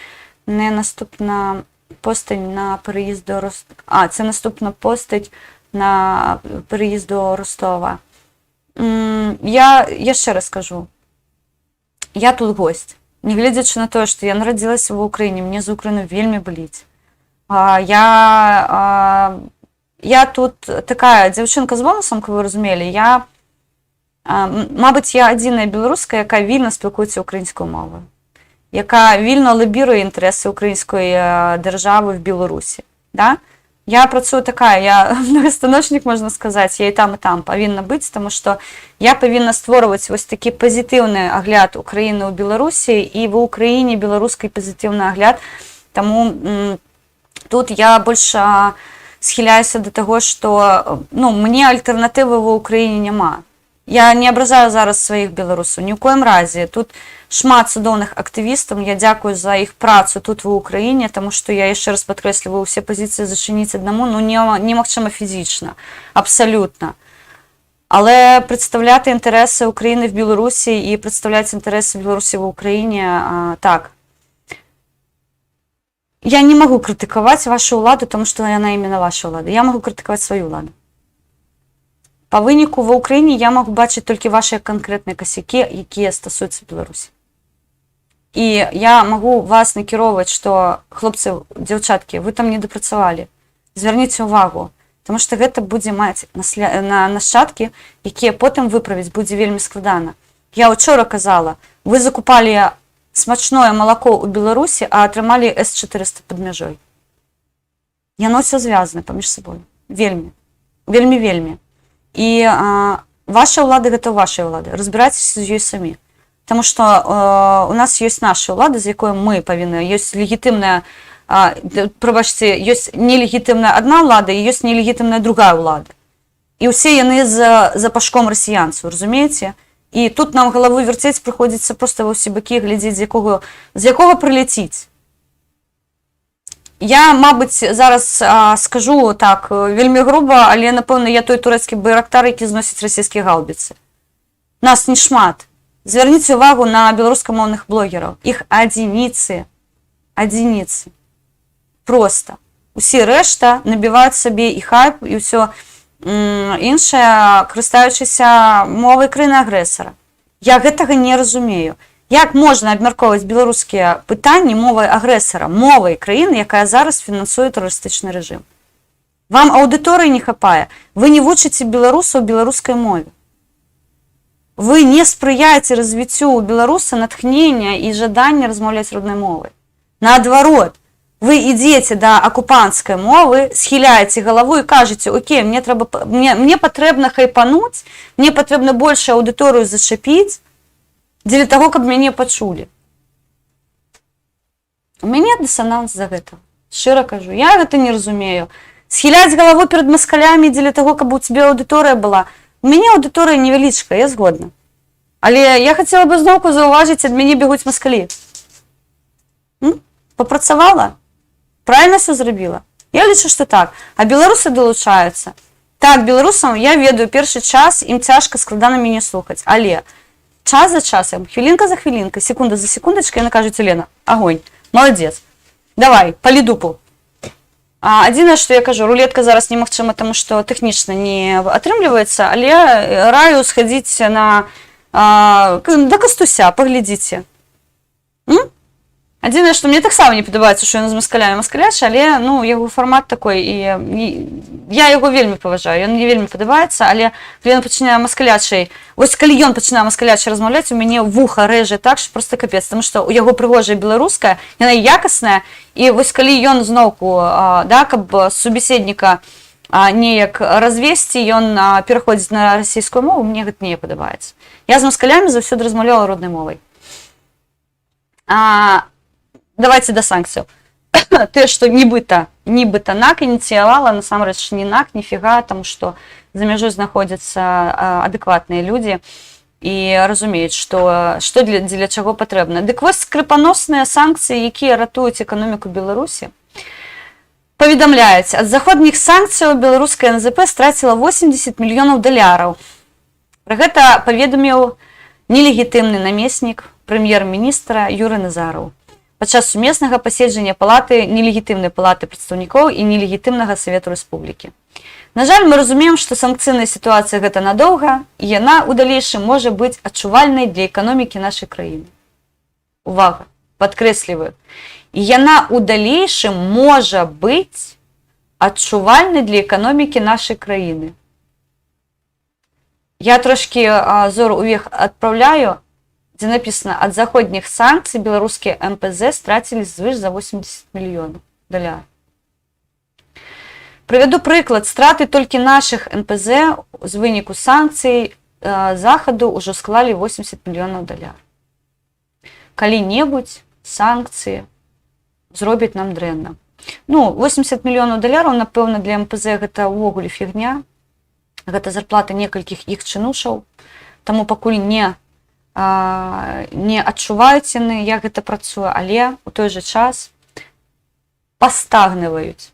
[SPEAKER 1] не наступна постать на переїзд до Ростова. Це наступна постать на переїзд до Ростова. Я ще раз кажу, я тут гость. Не глядячи на те, що я народилася в Україні, мені за Україну вельми болить. Я тут така дівчинка з бонусом, як ви розуміли, мабуть, я єдина білоруска, яка вільно спілкується українською мовою, яка вільно лобірує інтереси української держави в Білорусі. Да? Я працюю така, я многостаночник, можна сказати, я і там повинна бути, тому що я повинна створювати ось такий позитивний огляд України у Білорусі і в Україні білоруський позитивний огляд. Тому тут я більше схиляюся до того, що мені альтернативи в Україні нема. Я не ображаю зараз своїх білорусів, ні в коїм разі. Тут шмат судовних активістів, я дякую за їх працю тут в Україні, тому що я ще раз підкреслюю, всі позиції зачинити одному, немагчимо фізично, абсолютно. Але представляти інтереси України в Білорусі і представляти інтереси Білорусі в Україні, так. Я не можу критикувати вашу владу, тому що вона іменно ваша влада. Я можу критикувати свою владу. По виніку в Україні я можу бачити тільки ваші конкретні косяки, які стосуються Білорусі. І я можу вас накеровувати, що, хлопці, дівчатки, ви там не допрацювали. Зверніть увагу, тому що це буде мати нащадки, які потім виправити буде вельми складно. Я вчора казала, ви закупали смачне молоко у Білорусі, а отримали С-400 під межою. І воно все зв'язано поміж собою. Вельми. Вельми. І ваша влада – це ваша влада. Розбирайтеся з нею самі. Тому що у нас є наша влада, з якою ми повинні, є легітимна, пробачте, є нелегітимна одна влада і є нелегітимна друга влада. І всі вони за пашком росіянців, розумієте? І тут нам голову вертіти приходиться просто в усі боки глядіти, з якого прилетіть. Я, мабуть, зараз скажу так, вельми грубо, але, напевно, я той турецький байрактар, який зносить російські гаубиці. Нас не шмат. Зверніть увагу на білоруськомовних блогерів. Їх одиниці. Одиниці. Просто. Усі решта набивають собі і хайп, і все інше, користуючися мовою країни-агресора. Я цього не розумію. Як можна обмірковувати білоруські питання мовою агресора, мовою країни, яка зараз фінансує терористичний режим? Вам аудиторії не хапає. Ви не вчите білорусу у білоруській мові. Ви не сприяєте розвиттю у білоруса натхнення і жадання розмовляти родною мовою. Наоборот, ви йдете до окупантської мови, схиляєте голову і кажете, окей, мені потрібно хайпанути, мені потрібно більше аудиторію зачепити, для того, щоб мене почули. У мене диссонанс за це. Щиро кажу, я це не розумію. Схиляти голову перед москалями для того, щоб у тебе аудиторія була. У мене аудиторія невеличка, я згодна. Але я хотіла б знову зауважити, від мене бігуть москалі. Попрацювала? Правильно все зробила? Я лічу, що так. А білоруси долучаються. Так, білорусам, я ведаю, перший час їм тяжко складно мене слухати. Але час за часом, хвилинка за хвилинкою, секунда за секундочкою, вони кажуть, Олена, огонь, молодець, давай, палі дупу. Єдине, що я кажу, рулетка зараз немагчима, тому що технічно не отримлюється, але я раю сходити до Костуся, поглядіть. Єдине, що мені так само не подобається, що він з москалями москалячий, але його формат такий, і я його вельми поважаю, він мені вельми подобається, але коли він починає москалячий, ось коли він починає москалячий розмовляти, у мене вуха реже так, що просто капець, тому що його пригожа білоруська, вона якісна, і ось коли він знову, да, як собеседника ніяк розвести, він переходить на російську мову, мені це не подобається. Я з москалями завжди розмовляла родною мовою. Давайте до санкцій. Те, що нібито НАК ініціювала, насамрэч не НАК, ніфіга, тому що за межою знаходяться адекватні люди і розуміють, що для чого потрібно. Дик ось скрипоносныя санкції, які ратують економіку Білорусі, Паведамляюць, ад заходніх санкцыяў беларуская НЗП страціла 80 мільёнаў даляраў. Пра гэта паведаміў нелегітымны намеснік прэм'ер-міністра Юры Назараў падчас сумеснага паседжання палаты нелегітымнай палаты прадстаўнікоў і нелегітымнага Савету Рэспублікі. На жаль, мы разумеем, што санкцыйная сітуацыя гэта надоўга, і яна ў далейшым можа быць адчувальнай для эканомікі нашай краіны. Увага, падкрэсліваю. І яна ў далейшым можа быць адчувальнай для эканомікі нашай краіны. Я трошкі зору ўверх адпраўляю, дзе напісана, ад заходніх санкцый беларускія МПЗ страцілі звыш за 80 мільёнаў даляраў. Прывяду прыклад, страты толькі нашых НПЗ з выніку санкцый захаду ўжо склалі 80 мільёнаў даляраў. Калі-небудзь санкцыі зробяць нам дрэнна. 80 мільёнаў даляраў, напэўна, для МПЗ гэта ўвогуле фігня. Гэта зарплата некалькіх іх чынушаў, таму пакуль не адчуваюць яны, як гэта працуе, але у той жа час пастагнываюць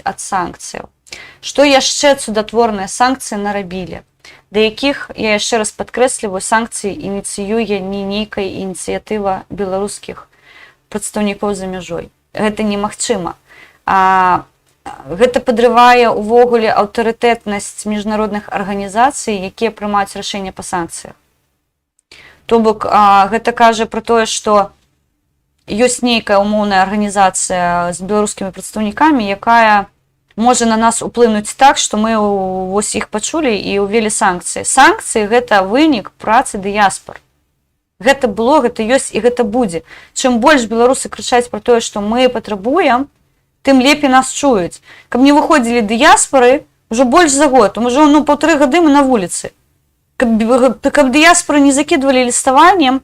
[SPEAKER 1] ад санкцыяў. Што яшчэ цудатворныя санкцыі нарабілі, да якіх, я яшчэ раз падкрэсліваю, санкцыі ініцыюе не нейкая ініцыятыва беларускіх прадстаўнікоў за мяжой. Гэта немагчыма. Гэта падрывае ўвогуле аўтарытэтнасць міжнародных арганізацый, якія прымаюць рашэнне па санкцыях. То бок, гэта кажа пра тое, што ёсць нейкая умоўная арганізацыя з беларускімі прадстаўнікамі, якая можа на нас уплынуць так, што мы вось іх пачулі і ўвелі санкцыі. Санкцыі – гэта вынік працы дыяспар. Гэта было, гэта ёсць і гэта будзе. Чым больш беларусы крычаць пра тое, што мы патрабуем, тым лепей нас чуюць. Каб не выходзілі дыяспары, ўжо больш за год, ўжо 1,5 гады мы на вуліцы. Каб дыяспары не закідвалі ліставаннем,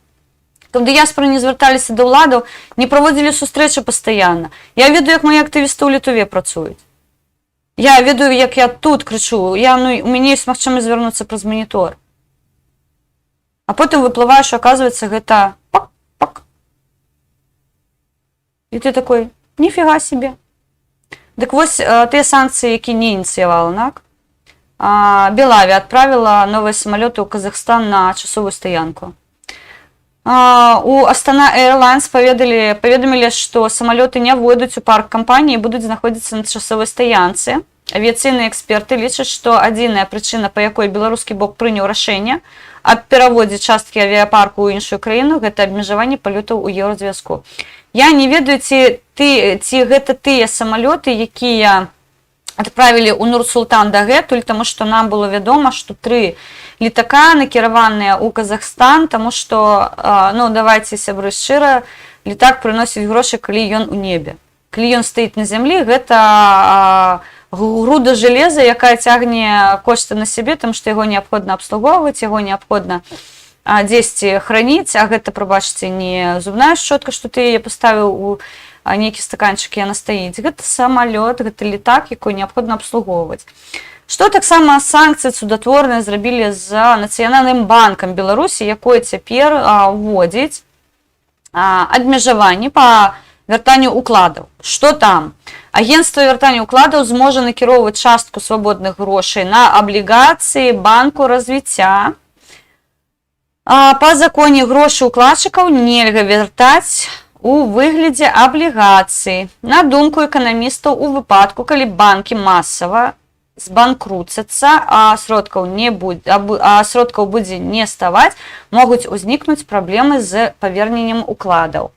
[SPEAKER 1] каб дыяспары не звярталіся да ўладаў, не праводзілі сустрэчы пастаянна. Я ведаю, як мае актывісты ў Літве працуюць. Я ведаю, як я тут крычу. У мяне ёсць магчымасць звярнуцца праз манітор. А потым выплывае, што, аказваецца, гэта пак-пак. І ты такой, ніфіга себе. Дык вось тыя санкцыі, які не ініцыявала НАК, Белавия адправіла новыя самалёты ў Казахстан на часовую стаянку. У Астана Airlines паведамілі, што самалёты не войдуць у парк кампаніі і будуць знаходзіцца на часовай стаянцы. Авіяцыйныя эксперты лічаць, што адзіная прычына, па якой беларускі бок прыняў рашэнне аб пераводзе часткі авіяпарку ў іншую краіну, гэта абмежаванне палётаў у еўразвязку. Я не ведаю, ці гэта тыя самалёты, якія адправілі ў Нур-Султан дагэтуль, таму што нам было вядома, што 3 летака накіраваныя ў Казахстан, таму што, давайце, сябры, шчыра, летак прыносіць грошы, калі ён у небе. Калі ён стаіць на зямлі, гэта груда жалеза, якая цягне кошты на сябе, таму што яго неабходна абслугоўваць, яго неабходна дзесьці храніць, а гэта, прабачце, не зубная шчотка, што ты яе паставіў у нейкі стаканчык, яна стаіць. Гэта самалёт, гэта летак, якой неабходна абслугоўваць. Што таксама санкцыі цудатворныя зрабілі з Нацыянальным банкам Беларусі, якой цяпер уводзіць абмежаванні па вяртанню укладаў. Што там? Агенцтва вяртання укладаў зможа накіроўваць частку свабодных грошай на аблігацыі банку развіцця. Па законе грошы укладчыкаў нельга вяртаць у выглядзе аблігацый. На думку эканамістаў, у выпадку, калі банкі масава збанкруцяцца, а сродкаў будзе не ставаць, могуць узнікнуць праблемы з паверненнем укладаў.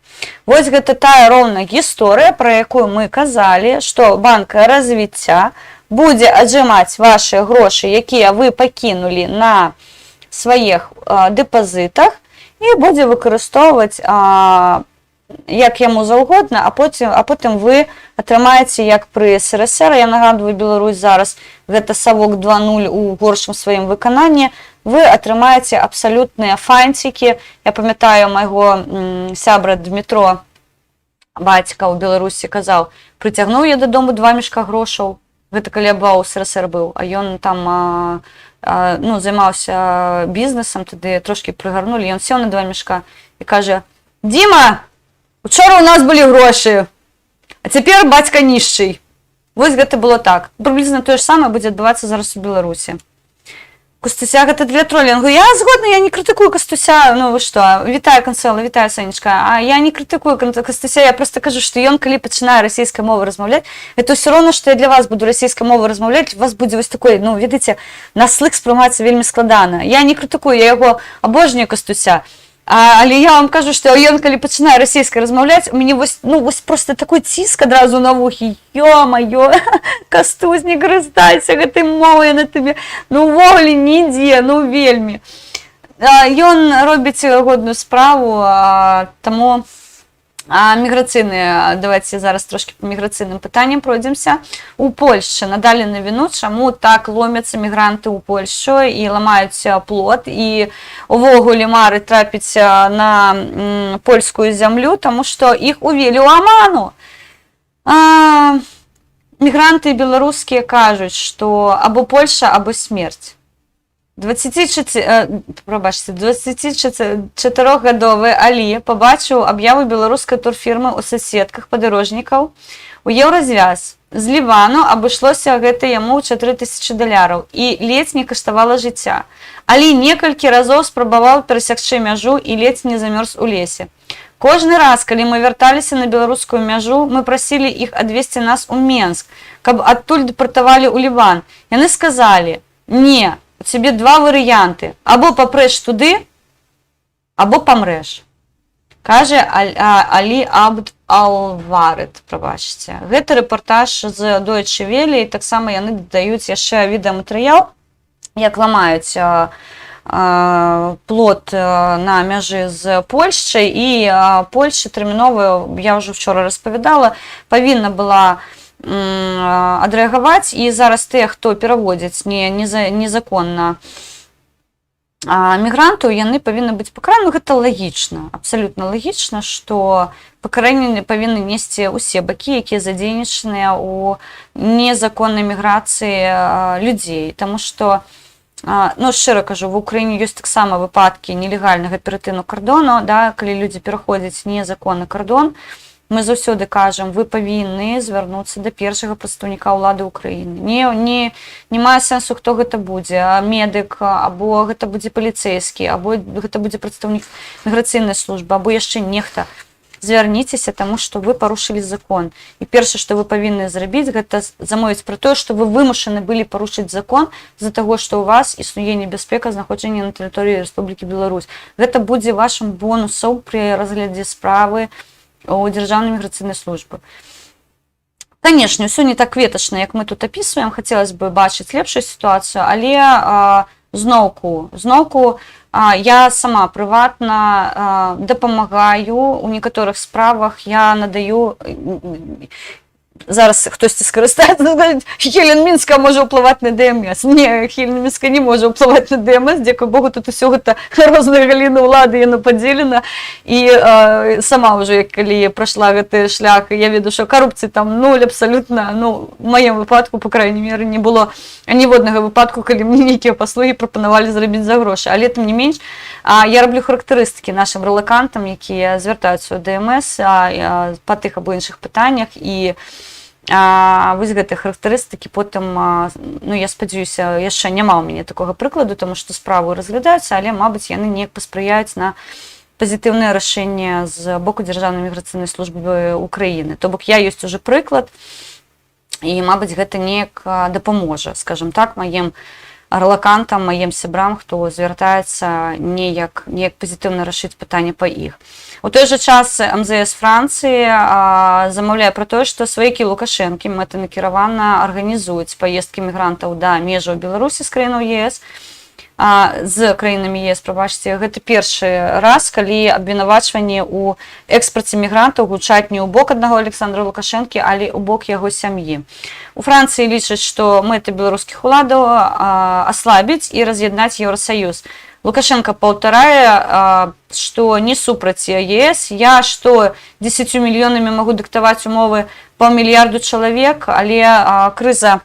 [SPEAKER 1] Вось гэта тая роўна гісторыя, пра якую мы казалі, што банк развіцця будзе аджымаць вашы грошы, якія вы пакінулі на сваіх дэпазітах, і будзе выкарыстоўваць як яму заўгодна, а потым вы атрымаеце, як пры СРСР, я нагадваю, Беларусь зараз, гэта Савок 2.0 у горшым сваім выкананні, вы атрымаеце абсалютныя фанцікі. Я памятаю, майго сябра Дмітро, бацька ў Беларусі, казаў, прыцягнуў я дадому 2 мешка грошаў, гэта калі абаў СРСР быў, а ён там займаўся бізнесам, тады трошкі прыгарнулі, ён сеў на 2 мешка і кажа, Діма, учора у нас былі грошы, А цяпер бацька нішчый. Вось гэта было так. Прыблізна тое ж самае будзе адбывацца зараз у Беларусі. Костуся, гэта для тролінгу. Я згодна, я не крытыкую Костуся. Ну вы што, вітаю, Канцэла, вітаю, Сонечка. А я не крытыкую Костуся, я просто кажу, што ён, калі пачынае расійскай мовы размаўляць, это ўсё роўна, што я для вас буду расійскай мовы размаўляць, у вас будзе вось такой, ну, ведаеце, на слых спрымаецца вельмі складана. Я не крытыкую, я яго абожнюю Костуся. Але я вам кажу, што ён, калі пачынае расійскай размаўляць, у мяне вось, ну, вось просто такой ціск адразу на вухі. Ё-маё, Кастусь, не карыстайся гэтай мовай на табе. Ну, увогуле, нідзе, ну, вельмі. Ён робіць годную справу, таму міграцыйныя, давайте зараз трошки по міграцыйным пытанням пройдземся. У Польшчы надалі навіну, чаму так ломяцца мігранты ў Польшчу і ламаюць плот, і увогуле мары трапіць на польскую зямлю, таму што іх увелі ў аману. Мігранты беларускія кажуць, што або Польша, або смерць. 24-гадовы Алі пабачыў аб'яву беларускай турфірмы ў соседках падарожнікаў у еўразвяз. З Лівану абышлося гэта яму ў $4000 і ледзь не каштавала жыцця. Алі некалькі разоў спрабаваў перасякчы мяжу і ледзь не замёрз у лесе. Кожны раз, калі мы вярталіся на беларускую мяжу, мы прасілі іх адвезці нас у Менск, каб адтуль дэпартавалі ў Ліван. Яны сказалі: «Не, у цябе два варыянты. Або папрэш туды, або памрэш». Кажа Алі Абд Алваред, прабачце. Гэта рэпартаж з Deutsche Welle, і таксама яны дадаюць яшчэ відэаматэрыял, як ламаюць плот на мяжы з Польшчай, і Польшча тэрмінова, я ўжо вчора распавядала, павінна была адрэагаваць, і зараз тыя, хто пераводзяць незаконна мігрантаў, яны павінны быць пакараны. Гэта лагічна, абсалютна лагічна, што пакаранне павінны несці ўсе бакі, якія задзейнічаныя ў незаконнай міграцыі людзей. Таму што, ну, шчыра кажу, в Украіне ёсць таксама выпадкі нелегальнага ператыну кардону, да, калі людзі пераходзяць незаконны кардон. Мы заўсёды кажам, вы павінны звярнуцца да першага прадстаўніка ўлады ўкраіны. Не мае сэнсу, хто гэта будзе, медык, або гэта будзе паліцэйскі, або гэта будзе прадстаўнік міграцыйнай службы, або яшчэ нехта. Звярніцеся, таму што вы парушылі закон. І першае, што вы павінны зрабіць, гэта замовіць пра тое, што вы вымушаны былі парушыць закон з-за таго, што ў вас існуе небяспека знаходжання на тэрыторыі Рэспублікі Беларусь. Гэта будзе вашым бонусам пры разглядзе справы у Дзяржаўнай міграцыйнай службы. Канешне, ўсё не так кветачна, як мы тут апісваем. Хацелася бы бачыць лепшую сітуацыю, але зноўку я сама прыватна дапамагаю у некаторых справах, я надаю. Зараз хтосьці скарыстаецца, Хелен Мінска можа ўплываць на ДМС. Не, Хелен Мінска не можа ўплываць на ДМС, дзякуй Богу, тут усё гэта розныя галіны ўлады, яно падзелена. І сама ўжо, калі прайшла гэты шлях, я ведаю, што карупцыі там нуль абсалютна, ну, у маім выпадку, па крайней меры, не было ніводнага выпадку, калі мне нейкія паслугі прапанавалі зрабіць за грошы. Але тым не менш, я раблю характарыстыкі нашым рэлакантам, якія звяртаюцца ў ДМС па тых або іншых пытаннях, і вось гэтыя характарыстыкі потым, ну, я спадзяюся, яшчэ няма ў мяне такога прыкладу, таму што справы разглядаюцца, але, мабыць, яны неяк паспрыяюць на пазітыўнае рашэнне з боку Дзяржаўнай міграцыйнай службы Украіны. То бок я ёсць уже прыклад, і, мабыць, гэта неяк дапаможа, скажам так, маім рэлакантам, маім сябрам, хто звяртаецца неяк пазітыўна рашыць пытанне па іх. У той жа час МЗС Францыі замаўляе пра тое, што сваякі Лукашэнкі мэтанакіравана арганізуюць паездкі мігрантаў да межаў Беларусі з краінаў ЕС, з краінамі ЕС, прабачце, гэта першы раз, калі абвінавачванні ў экспарце мігрантаў гучаць не ў бок аднаго Александра Лукашэнкі, але ў бок яго сям'і. У Францыі лічаць, што мэта беларускіх уладаў аслабіць і раз'яднаць Еўрасаюз. Лукашенко паўтарае, што не супраць ЕС, я што 10 мільёнамі магу дыктаваць умовы паўмільярду чалавек, але крыза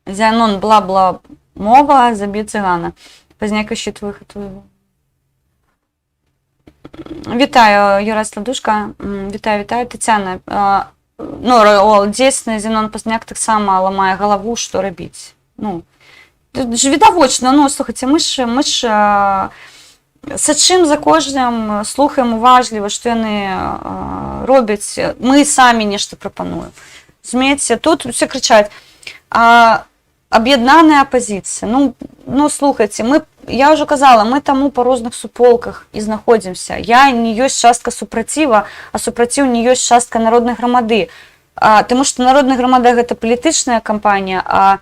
[SPEAKER 1] Зянон бла-бла мова, заб'е цыгана. Пазняк ищет выход. Вітаю, Юрай Сладушка. Вітаю. Тетяна. Дійсно, Зенон Позняк так само ламає голову, що робити. Відавочно, слухайте, ми ж сачым за кожным, слухаем уважліва, што яны робяць, мы самі нешта прапануем. Разумееце, тут усе крычаць, аб'яднаная апазіцыя. Слухайце, я ўжо казала, мы таму па розных суполках і знаходзімся. Я не ёсць частка супраціва, а супраціў не ёсць частка народнай грамады. Таму што народная грамада гэта палітычная кампанія, а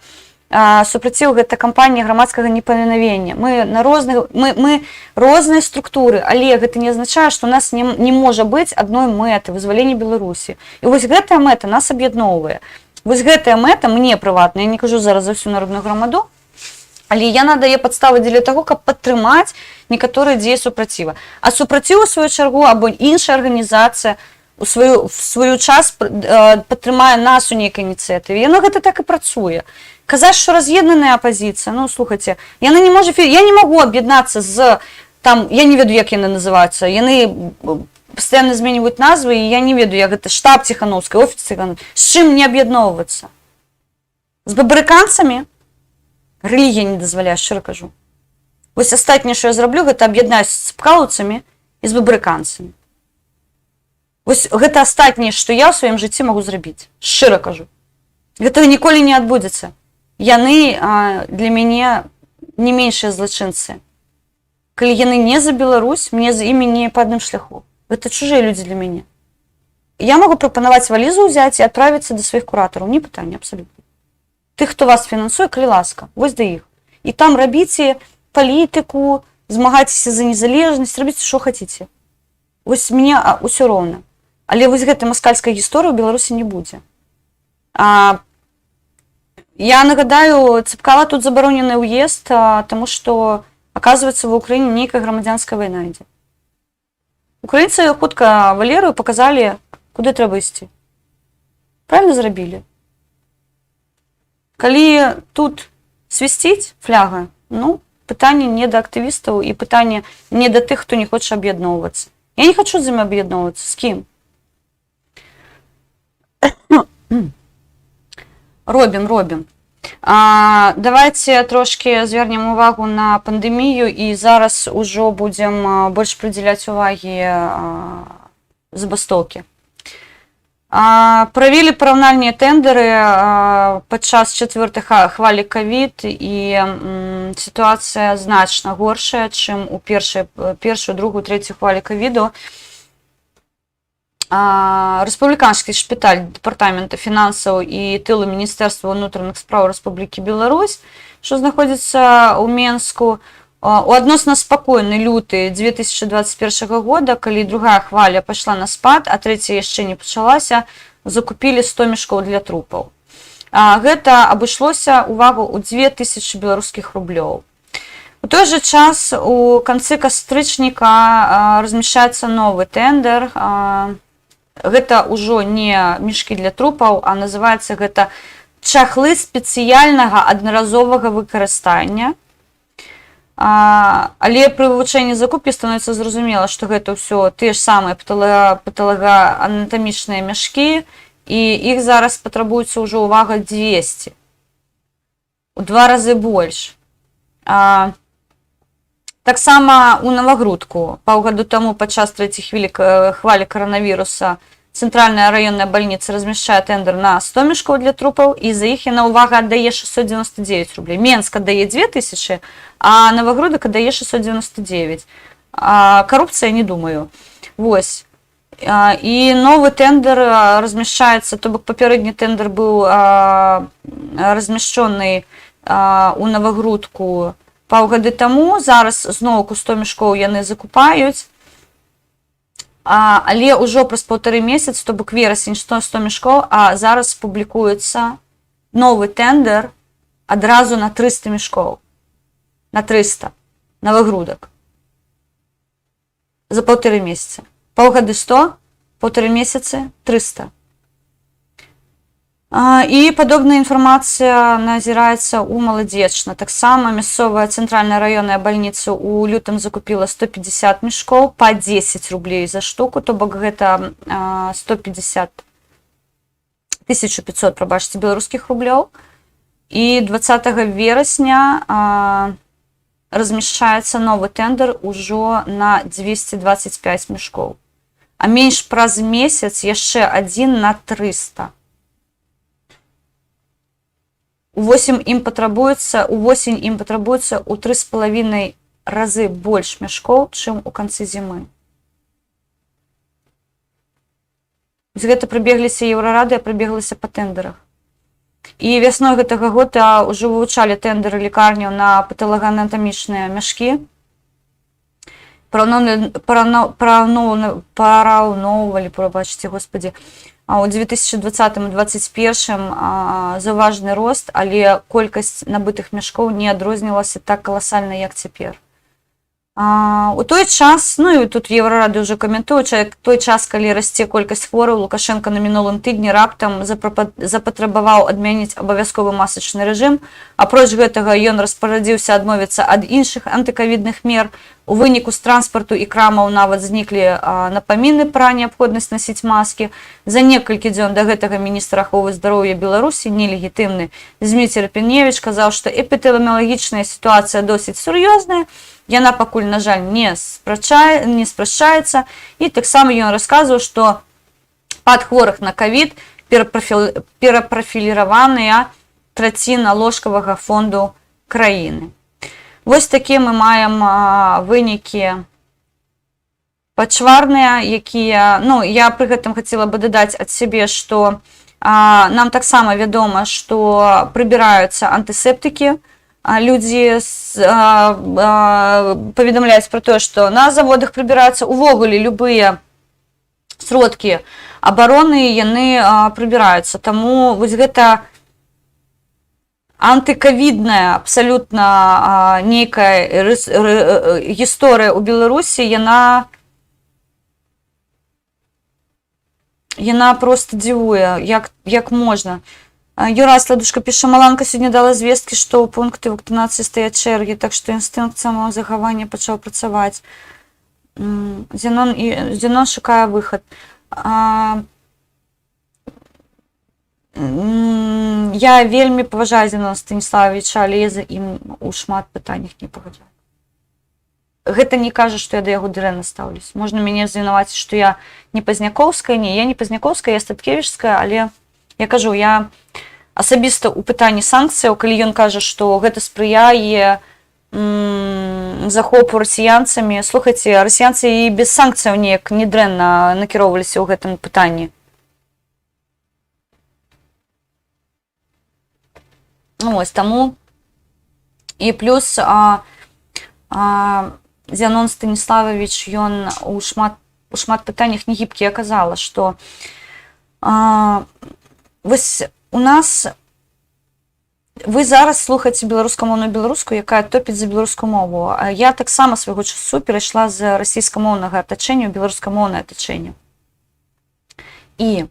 [SPEAKER 1] супраціў гэта кампанія грамадскага непамінавення. Мы розныя структуры, але гэта не азначае, што у нас не можа быць адной мэты вызвалення Беларусі. І вось гэтая мэта нас аб'ядноўвае. Вось гэтая мэта мне прыватна, я не кажу зараз за всю народную грамаду, але яна дае падставы дзеля таго, каб падтрымаць некаторыя дзеі супраціва. А супраціў, у сваю чаргу, або іншая арганізацыя у сваю час падтрымае нас у нейкай ініцыятыве. Яно гэта так і працуе. Казаць, што раз'еднаная апазіцыя, слухайце, я не магу аб'яднацца з, я не ведаю, як яны называюцца, яны пастаянна зменьваюць назвы, і я не ведаю, як гэта штаб Ціханаўскай, офіс Ціханаўскай. З чым мне аб'ядноўвацца? З бабрыканцамі? Рэлігія не дазваляе, шчыра кажу. Вось астатняе, што я зраблю, гэта аб'яднаюсь з цыпкалаўцамі і з бабрыканцамі. Вось гэта астатняе, што я ў сваім жыцці магу зрабіць, шчыра кажу. Гэтага ніколі не адбудзецца. Яны для мяне не меншыя злачынцы. Калі яны не за Беларусь, мне з імі не па адным шляху. Гэта чужыя людзі для мяне. Я магу прапанаваць валізу ўзяць і адправіцца да сваіх куратараў. Не пытанне, абсалютна. Тых, хто вас фінансуе, калі ласка, вось да іх. І там рабіце палітыку, змагайцеся за незалежнасць, рабіце, што хаціце. Вось мне ўсё роўна. Але вось гэтай маскальскай гісторыі ў Беларусі не будзе. Я нагадаю, Цыпкала тут забаронены ўезд, таму што, аказваецца, ва ўкраіне нейкая грамадзянская вайна ідзе. Украінцы хутка Валерыю паказалі, куды трэба ісці. Правільна зрабілі. Калі тут свісціць фляга, пытанне не да актывістаў і пытанне не да тых, хто не хоча аб'ядноўвацца. Я не хачу з імі аб'ядноўвацца. З кім? Робім. Давайте трошки звернем увагу на пандемію і зараз ужо будем больш приділяць увагі забастоўкі. Правілі параўнальныя тэндеры падчас чацвёртай хвалі ковід і сітуацыя значна горшая, чым у першую, другую, трэцюю хвалі ковіду. Рэспубліканскі шпіталь Дэпартамента фінансаў і тылу Міністэрства ўнутраных спраў Рэспублікі Беларусь, што знаходзіцца ў Менску, у адносна спакойны люты 2021 года, калі другая хваля пайшла на спад, а трэцяя яшчэ не пачалася, закупілі 100 мяшкоў для трупаў. Гэта абышлося, увагу, у 2000 беларускіх рублёў. У той жа час у канцы кастрычніка размяшчаецца новы тэндер. Гэта ўжо не мешкі для трупаў, а называецца гэта чахлы спецыяльнага аднаразовага выкарыстання. Але пры вывучэнні закупкі становіцца зразумела, што гэта ўсё тыя ж самыя патолагаанатамічныя мяшкі, і іх зараз патрабуецца ўжо, увага, 200. У 2 разы больш. Таксама у Навагрудку паўгаду таму падчас трэцяй хвалі каранавіруса Цэнтральная раённая бальніца размяшчае тэндер на 100 мяшкоў для трупаў, і за іх яна, увага, аддае 699 рублей. Менск аддае 2000, а Навагрудак аддае 699. Карупцыя, не думаю. Вось. І новы тэндер размяшчаецца, то бок папярэдні тэндер быў размяшчоны у Навагрудку паўгады таму, зараз зноўку 100 мяшкоў яны закупаюць, але ўжо праз 1,5 месяц, то бок верасень 100 мяшкоў, а зараз публікуецца новы тэндер адразу на 300 мяшкоў. На 300. Навагрудак. За 1,5 месяца. Паўгады 100, 1,5 месяцы 300. І падобная інфармацыя назіраецца ў Маладзечна. Таксама мясцовая цэнтральная раённая бальніца ў лютым закупіла 150 мяшкоў па 10 рублей за штуку, то бок гэта 1500, прабачце, беларускіх рублёў. І 20 верасня размяшчаецца новы тэндэр ужо на 225 мяшкоў. А менш праз месяц яшчэ адзін на 300. Увосень ім патрабуецца ў 3,5 разы больш мяшкоў, чым у канцы зімы. З гэта прыбегліся еўрарады, прыбегліся па тэндэрах. І вясной гэтага года ўжо вывучалі тэндэры лекарняў на патолагоанатамічныя мяшкі. Параўноўвалі, прабачце, господі, у 2020 і 2021 заўважны рост, але колькасць набытых мяшкоў не адрознівалася так каласальна, як цяпер. У той час, ну і тут еўрарады ўжо каментуюць, той час, калі расце колькасць хворых, Лукашенко на мінулым тыдні раптам запатрабаваў адмяніць абавязковы масачны рэжым. Апроч гэтага, ён распарадзіўся адмовіцца ад іншых антыкавідных мер. У выніку з транспарту і крамаў нават зніклі напаміны пра неабходнасць насіць маскі. За некалькі дзён да гэтага міністр аховы здароўя Беларусі, нелегітымны Зміцер Піневіч, казаў, што эпідэміялагічная сітуацыя досыць сур'ёзная. Яна пакуль, на жаль, не спрашчаецца. І таксама ён расказваў, што пад хворых на ковід перапрафіліраваныя траціна ложкавага фонду краіны. Вось такія мы маем вынікі пачварныя, якія, ну, я пры гэтым хацела бы дадаць ад сябе, што нам таксама вядома, што прыбіраюцца антысептыкі. Людзі паведамляюць пра тое, што на заводах прыбіраюцца увогуле любыя сродкі абароны, яны прыбіраюцца. Таму вось гэта антыкавідная абсалютна нейкая гісторыя ў Беларусі, яна проста дзівуе, як можна. Юрай Сладушка піша, Маланка сёння дала звесткі, што ў пункты вакцынацыі стаяць чэргі, так што інстынкт самазахавання пачаў працаваць. Зенон шукае выхад. Я вельмі паважаю Зенона Станіславовича, але я за ім у шмат пытаннях не пагаджаю. Гэта не кажа, што я да яго дрэнна стаўлюсь. Можна мяне звінаваціць, што я не пазняковская, не, я не пазняковская, я статкевічская, але я кажу, я асабіста ў пытанні санкцыяў, калі ён кажа, што гэта спрыяе захопу расіянцамі. Слухайце, расіянцы і без санкцыяў неяк недрэнна накіроўваліся ў гэтым пытанні. Ну, ось таму. І плюс Зенон Станіславович, ён у шмат пытаннях не гібкі, я казала, што вось у нас вы зараз слухаеце беларускамоўную беларуску, якая топіць за беларускую мову. Я таксама свайго часу перайшла з расійскамоўнага атачэння ў беларускамоўнае атачэнне. І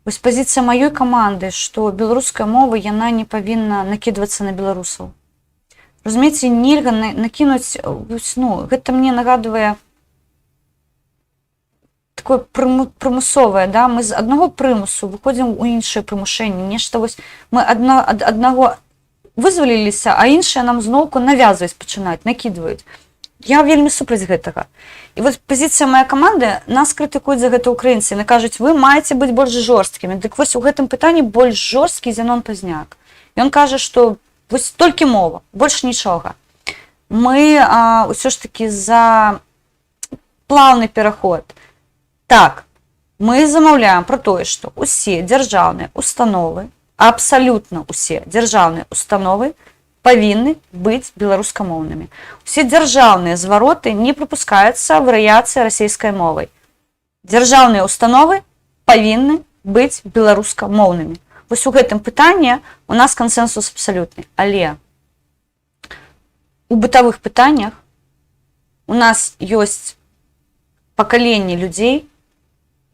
[SPEAKER 1] вось пазіцыя маёй каманды, што беларуская мова, яна не павінна накідвацца на беларусаў. Разумееце, нельга накінуць, ну, гэта мне нагадвае такое прымусовае, да? Мы з аднаго прымусу выходзім у іншае прымушэнне. Нешта вось мы ад аднаго вызваліліся, а іншыя нам зноўку навязваюць пачынаць, накідваюць. Я вельмі супраць гэтага. І вось пазіцыя мая каманды, нас крытыкуюць за гэта украінцы. Яны кажуць, вы маеце быць больш жорсткімі. Дык вось у гэтым пытанні больш жорсткі Зенон Пазняк. Ён кажа, што вось толькі мова, больш нічога. Мы ўсё ж такі за плаўны пераход. Так, мы замаўляем пра тое, што ўсе дзяржаўныя установы, абсалютна ўсе дзяржаўныя установы павінны быць беларускамоўнымі. Усе дзяржаўныя звароты не прапускаюцца варыяцыі расійскай мовай. Дзяржаўныя установы павінны быць беларускамоўнымі. Вось у гэтым пытанні у нас кансэнсус абсалютны. Але у бытавых пытаннях у нас ёсць пакаленне людзей,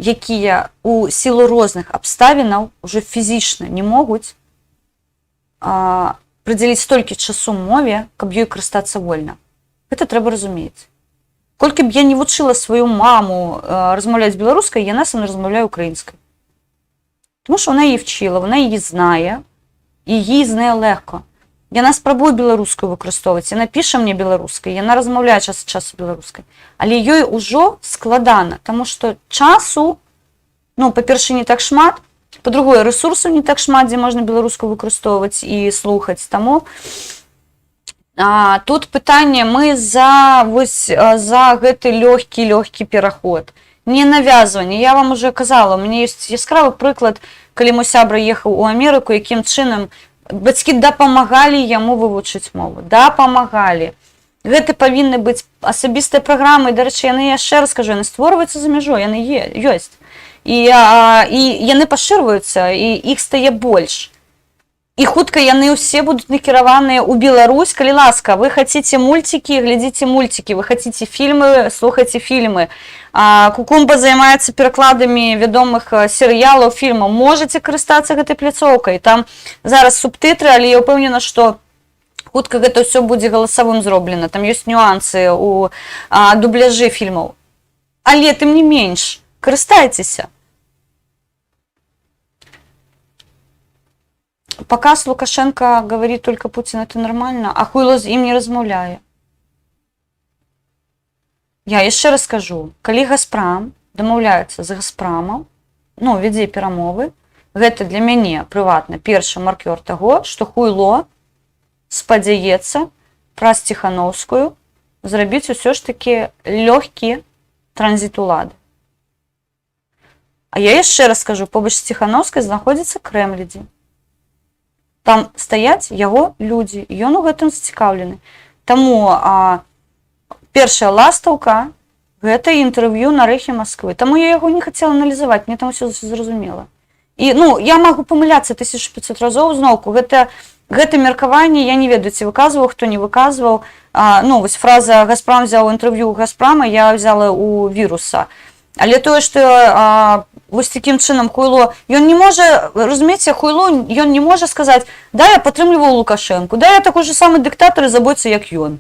[SPEAKER 1] якія у сілу розных абставінаў уже фізічна не могуць прыдзяліць столькі часу мове, каб ёй карыстацца вольна. Гэта трэба разумець. Колькі б я не вучыла сваю маму размаўляць беларускай, яна са мной размаўляе украінскай. Тому що вона її вчила, вона її знає, і їй з нею легко. Яна спробує білоруською використовувати, вона пише мені білоруською, вона розмовляє час від часу білоруською. Але їй уже складано, тому що часу, ну, по-перше, не так шмат, по-друге, ресурсів не так шмат, де можна білоруську використовувати і слухати. Тому тут питання, ми за гэты лёгкі пераход. Не навязывание. Я вам уже казала, у меня есть яскравый приклад, калі мой сябра ехаў у Амерыку, якім чынам бацькі дапамагалі яму вывучыць мову. Дапамагалі. Гэта павінны быць асабістыя праграмы, дарэчы, яны, яшчэ раз скажу, яны створваюцца за мяжой, яны ёсць. І яны пашырваюцца, і іх стае больш. І хутка яны ўсе будуць накіраваныя ў Беларусь. Калі ласка, вы хаціце мультики, глядзіце мультики, вы хаціце фільмы, слухайце фільмы. Кукумба займаецца перакладамі вядомых серыялаў, фільмаў. Можаце карыстацца гэтай пляцоўкай. Там зараз субтытры, але я ўпэўнена, што хутка гэта ўсё будзе галасавым зроблена. Там ёсць нюансы ў дубляжы фільмаў. Але тым не менш, карыстайцеся. Показ Лукашенко говорит только Путин, это нормально, а хуйло з ім не размаўляе. Я яшчэ раз скажу, калі Газпрам дамаўляецца з Газпрамам, ну, вядзе перамовы, гэта для мяне прыватна першы маркёр таго, што хуйло спадзяецца праз Ціхановскую зрабіць усё ж такі лёгкі транзіт улады. А я яшчэ раз скажу, побач з Ціхановскай знаходзіцца Крэмль-дзе. Там стаяць яго людзі, і ён у гэтым зацікаўлены. Таму першая ластаўка – гэта інтэрв'ю на рэхе Масквы. Таму я яго не хацела аналізаваць, мне там усё зразумела. І, ну, я магу памыляцца 1500 разоў зноўку. Гэта меркаванне, я не ведаю, ці выказваў, хто не выказваў. Ну, вось фраза «Газпрам взяў інтэрв'ю у Газпрама», я взяла у Віруса. Але тое, што вось такім чынам хуйло, ён не можа, разумееце, хуйло, ён не можа сказаць, да, я падтрымліваў Лукашэнку, да, я такой же самы дыктатар і забойца, як ён.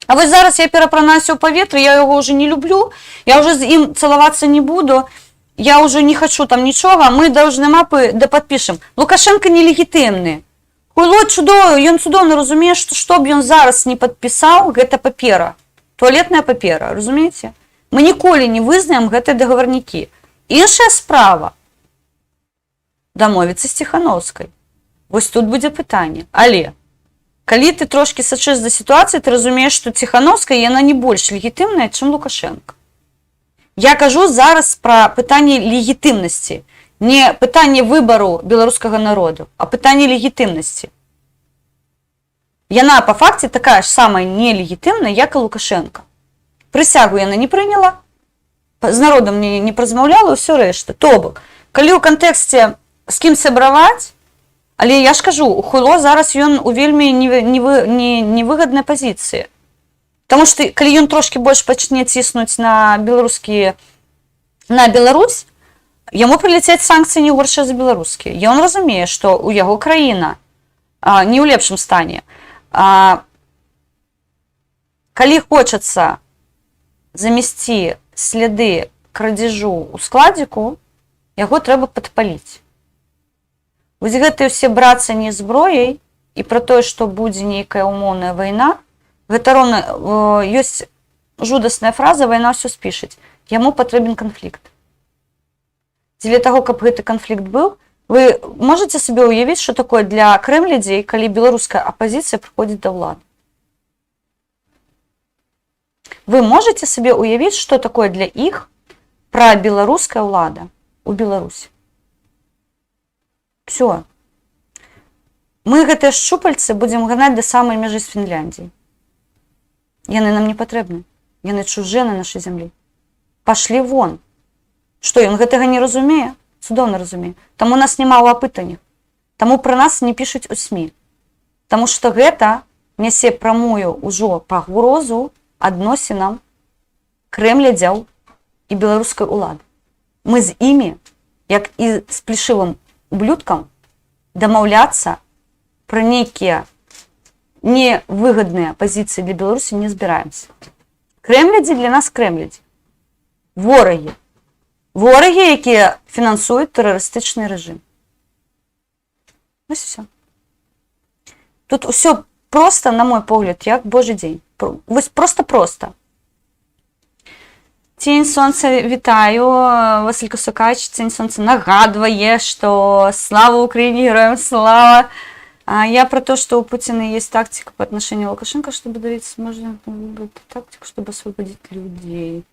[SPEAKER 1] А вось зараз я перапранаюся ў паветры, я яго ўжо не люблю, я ўжо з ім цалавацца не буду, я ўжо не хачу там нічога, мы должны мапы дападпішам. Лукашенко нелегітымны. Хуйло чудовы, ён цудоўна разумее, што б ён зараз не падпісаў, гэта папера, туалетная папера, разумееце? Мы ніколі не вызнаем гэтыя дагаварнікі. Іншая справа дамовіцца з Ціхановскай. Вось тут будзе пытанне. Але, калі ты трошкі сачэш за сітуацыяй, ты разумееш, што Ціхановская, яна не больш легітымная, чым Лукашенко. Я кажу зараз пра пытанне легітымнасці. Не пытанне выбару беларускага народу, а пытанне легітымнасці. Яна, па факце, такая ж самая нелегітымная, як і Лукашенко. Прысягу яна не прыняла, з народам не празмаўляла, ўсё рэшта. То бок, калі ў кантэксце з кім сябраваць, але я ж кажу, у хуйло зараз ён у вельмі невыгаднай пазіцыі. Таму што калі ён трошкі больш пачне ціснуць на Беларусь, яму прыляцяць санкцыі не горшыя за беларускія. Ён разумее, што ў яго краіна не ў лепшым стане. Калі хочацца замесці сляды крадзежу ў складзіку, яго трэба падпаліць. Вось гэтыя ўсе брацанні зброяй і пра тое, што будзе нейкая умоўная вайна, гэта роўна, ёсць жудасная фраза, вайна ўсё спішыць. Яму патрэбен канфлікт. Дзеля таго, каб гэты канфлікт быў, вы можаце сабе ўявіць, што такое для крэмлядзей, калі беларуская апазіцыя прыходзіць да ўлады? Вы можете себе уявить, что такое для их прабеларуская ўлада у Беларусі? Все. Мы гэтыя шчупальцы будзем ганаць да самай мяжы з Фінляндіяй. Яны нам не патрэбны. Яны чужыя на нашай зямлі. Пашлі вон. Што, ён гэтага не разумее? Цудоўна разумее. Таму нас няма ў апытаннях. Таму пра нас не пішуць у СМІ. Таму што гэта нясе прамую ўжо пагрозу адносінам крэмлядзяў і беларускай улады. мы з імі, як і з плешывым ублюдкам, дамаўляцца пра нейкія невыгадныя пазіцыі для Беларусі не збіраемся. Крэмлядзі для нас крэмлядзі. Ворагі. Ворагі, якія фінансуюць тэрарыстычны рэжым. Вось все. Тут усё просто, на мой погляд, як Божий дзень. Вось просто. Тінь сонца, вітаю. Василь Косакач, Тінь сонца нагадвае, што слава Украине, героям слава. Я про то, что у Путина есть тактика по отношению к Лукашенко, чтобы добиться, можно тактику, чтобы освободить людей.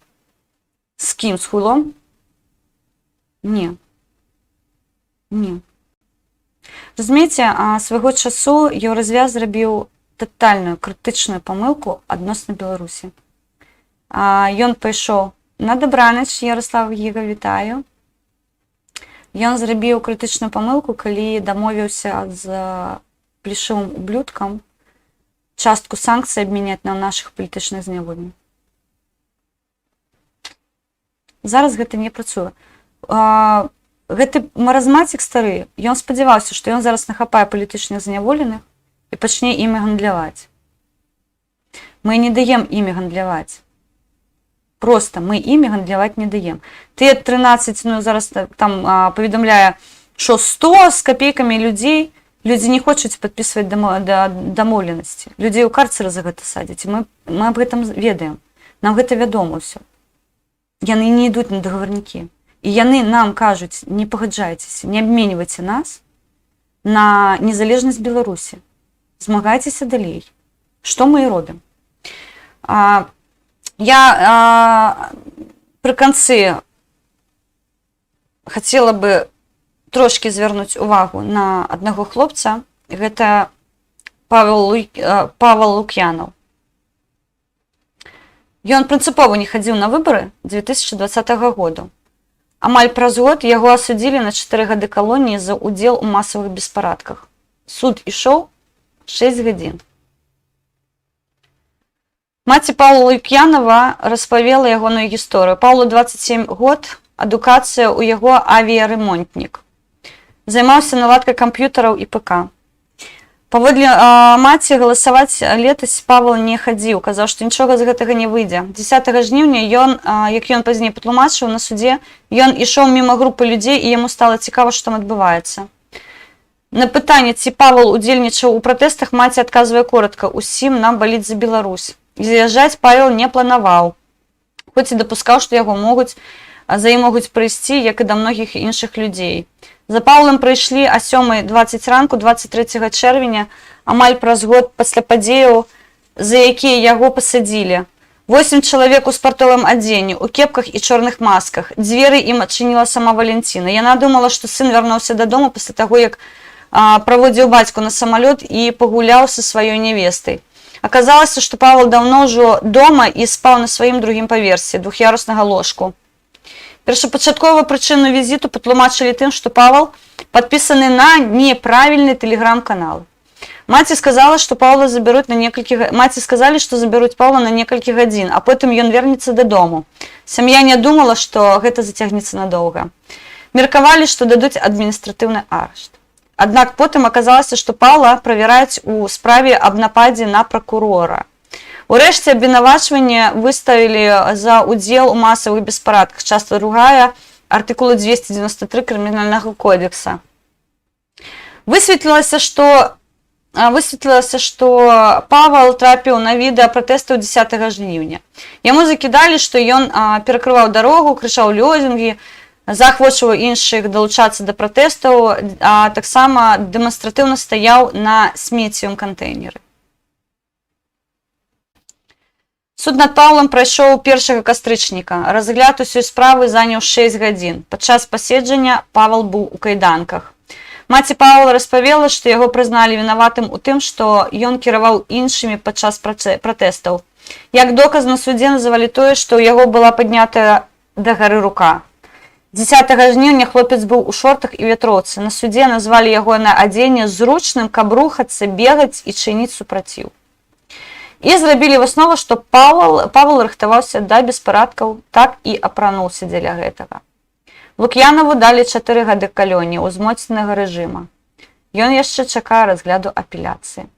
[SPEAKER 1] С кем? С хуйлом? Не. Разумеете, свайго часу Еўразвяз зрабіў тотальную крытычную памылку адносна Беларусі. Ён пайшоў на дабранач, Ярослав Гіга, вітаю. Ён зрабіў крытычную памылку, калі дамовіўся з плешывым ублюдкам частку санкцый абмяняць на нашых палітычных зняволеных. Зараз гэта не працуе. Гэты маразмацік стары, ён спадзяваўся, што ён зараз нахапае палітычных зняволеных і пачне імі гандляваць. Мы не даем імі гандляваць. Просто мы імі гандляваць не даем. Тыя 13, ну зараз там паведамляе, што 100 з капейкамі людзей, людзі не хочуць падпісваць дамоўленасці. Людзей у карцеры за гэта садзяць. Мы аб гэтым ведаем. Нам гэта вядома ўсё. Яны не ідуць на дагаворнікі. І яны нам кажуць, не пагаджайцеся, не абменьвайце нас на незалежнасць Беларусі. Змагайцеся далей. Што мы і робім. Я пры канцы хацела бы трошки звярнуць увагу на аднаго хлопца. Гэта Павел Лук'янаў. Ён прынцыпова не хадзіў на выбары 2020 году. Амаль праз год яго асудзілі на 4 гады калоніі за ўдзел у масавых беспарадках. Суд ішоў 6 гадзін. Маці Паўла Лук'янава распавела ягоную гісторыю. Паўлу 27 год, адукацыя ў яго авіяремонтнік. Займаўся наладкай камп'ютараў і ПК. Паводле маці галасаваць летась Павел не хадзіў, казаў, што нічога з гэтага не выйдзе. 10 жніўня як ён пазней патлумачыў на судзе, ён ішоў міма групы людзей і яму стала цікава, што там адбываецца. На пытанне, ці Павел удзельнічаў у пратэстах, маці адказвае коротка: усім нам баліць за Беларусь. З'язджаць Павел не планаваў, хоць і дапускаў, што за ім могуць прыйсці, як і да многіх іншых людзей. За Паўлам прыйшлі о 7:20 ранку 23 чэрвеня, амаль праз год пасля падзеяў, за якія яго пасадзілі. 8 чалавек у спартовым адзенні, у кепках і чорных масках. Дзверы ім адчыніла сама Валентина. Яна думала, што сын вярнуўся дадому пасля таго, як праводзіў бацьку на самалёт і пагуляў са сваёй нявестай. Аказалася, што Павел даўно ўжо дома і спаў на сваім другім паверсе двух'яруснага ложку. Першапачатковую прычыну візіту патлумачылі тым, што Павел падпісаны на неправільны тэлеграм-канал. Маці сказалі, што забяруць Паўла на некалькі гадзін, а потым ён вернецца дадому. Сям'я не думала, што гэта зацягнецца надоўга. Меркавалі, што дадуць адміністратыўны арышт. Аднак потым аказалася, што Паўла правяраюць у справе аб нападзе на пракурора. Урэшце абвінавачванне выставілі за ўдзел у масавых беспарадках, частка 2, артыкулу 293 крымінальнага кодекса. Высветлілася, што Павел трапіў на відэа пратэстаў 10 жніўня. Яму закідалі, што ён перакрываў дарогу, крычаў лозунгі, заахвочваў іншых далучацца да пратэстаў, а таксама дэманстратыўна стаяў на смеццевым кантэйнеры. Суд над Паўлам прайшоў 1 кастрычніка. Разгляд усёй справы заняў 6 гадзін. Падчас паседжання Павел быў у кайданках. Маці Паўла распавела, што яго прызналі вінаватым у тым, што ён кіраваў іншымі падчас пратэстаў. Як доказ на судзе называлі тое, што ў яго была паднятая дагары рука. 10 жніўня хлопец быў у шортах і вятроўцы. На судзе назвалі ягонае адзенне зручным, каб рухацца, бегаць і чыніць супраціў. І зрабілі выснову, што Павел рыхтаваўся да беспарадкаў, так і апрануўся дзеля гэтага. Лук'янову далі 4 гады калоніі ўзмоцненага рэжыма. Ён яшчэ чакае разгляду апеляцыі.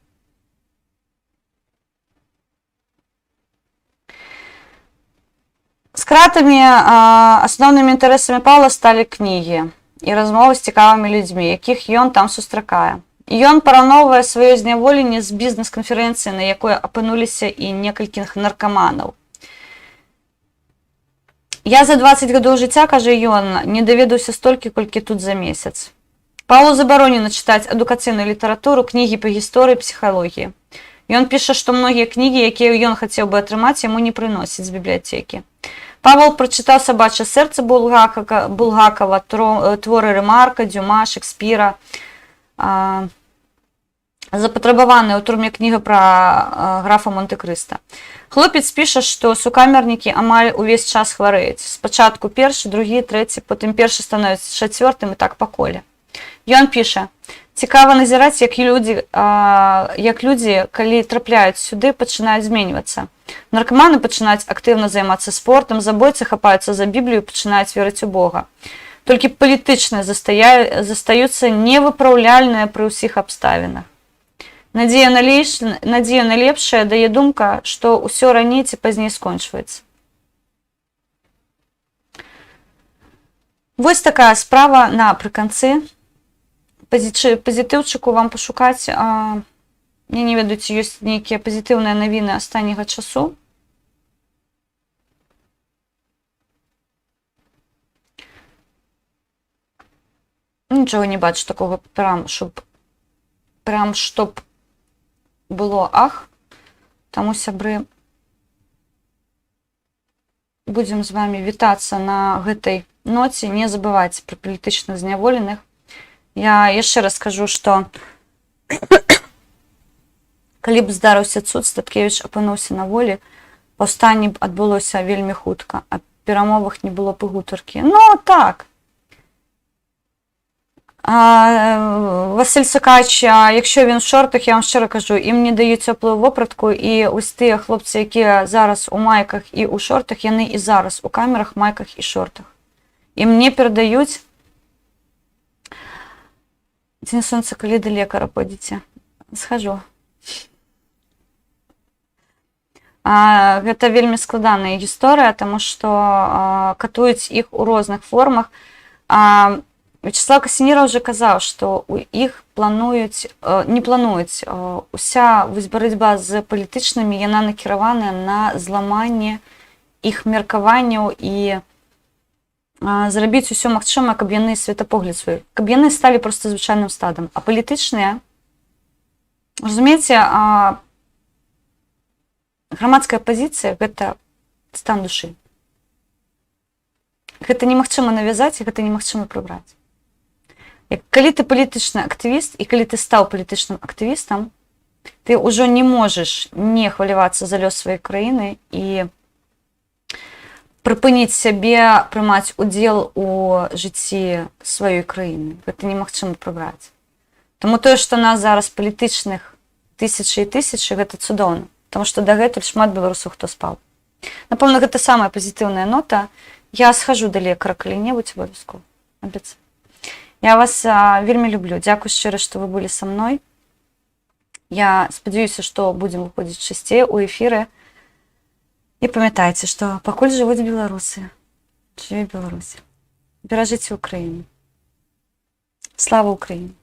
[SPEAKER 1] З кратамі асноўнымі інтарэсамі Паўла сталі кнігі і размовы з цікавымі людзьмі, якіх ён там сустракае. Ён параўноўвае сваё зняволенне з бізнес-канферэнцыі, на якой апынуліся і некалькіх наркаманаў. Я за 20 гадоў жыцця, кажа ён, не даведаўся столькі, колькі тут за месяц. Паўлу забаронена чытаць адукацыйную літаратуру, кнігі па гісторыі, псіхалогіі. Ён піша, што многія кнігі, якія ён хацеў бы атрымаць, яму не прыносяць з бібліятэкі. Павел прачытаў «Сабачае сэрца» Булгакова, творы Рэмарка, Дюма, Шекспіра. Запатрабаваная ў турме кніга пра графа Монте-Крыста. Хлопец піша, што сукамернікі амаль увесь час хварэюць. Спачатку першы, другі, трэці, потым першы становіцца чацвёртым і так па коле. Ён піша: цікава назіраць, як людзі, калі трапляюць сюды, пачынаюць зменьвацца. Наркаманы пачынаюць актыўна займацца спортам, забойцы хапаюцца за Біблію і пачынаюць верыць у Бога. Толькі палітычныя застаюцца невыпраўляльныя пры ўсіх абставінах. Надзея на лепшае дае думка, што ўсё раней ці пазней скончваецца. Вось такая справа напрыканцы. Пазітыўчыку вам пашукаць. Я не ведаю, ці ёсць нейкія пазітыўныя навіны астанняга часу. Нічога не бачу такога прям, чтоб было ах. Таму, сябры, будзем з вами вітацца на гэтай ноце. Не забывайце пра палітычных зняволеных. Я яшчэ раз скажу, што калі б здарыўся цуд, Статкевіч апынуўся на волі, паўстанне б адбылося вельмі хутка, а перамовах не было б і гутаркі. Ну, так. Василь Сакач, якщо він в шортах, я вам щиро кажу, їм не дають теплу вопратку, і ось ті хлопці, які зараз у майках і у шортах, вони і зараз у камерах, майках і шортах. Їм не передають. Дзень сонца, калі да лекара пойдзеце? Схожу. Гэта вельмі складаная гісторыя, таму што катуюць іх у розных формах. Вячеслав Касініраў уже казаў, што у іх не плануюць. Уся барацьба з палітычнымі, яна накіраваная на зламанне іх меркаванняў і зрабіць усё магчымае, каб яны светапогляд свой, каб яны сталі проста звычайным стадам. А палітычныя, разумееце, грамадская пазіцыя – гэта стан душы. Гэта немагчыма навязаць, і гэта немагчыма прыбраць. Калі ты палітычны актывіст, і калі ты стаў палітычным актывістам, ты ўжо не можаш не хвалявацца за лёс сваёй краіны і прыпыніць сябе прымаць удзел у жыцці сваёй краіны. Гэта немагчыма прыбраць. Таму тое, што нас зараз палітычных тысячы і тысячы, гэта цудоўна. Таму што дагэтуль шмат беларусаў, хто спаў. Напэўна, гэта самая пазітыўная нота. Я схожу да лекара калі-небудзь абавязкова. Абяцаю. Я вас вельмі люблю. Дзякуй шчыра, што вы былі са мной. Я спадзяюся, што будзем выходзіць часцей у эфіры. І памятайце, што пакуль жывуць беларусы, жыве Беларусь. Беражыце Украіну. Слава Украіне!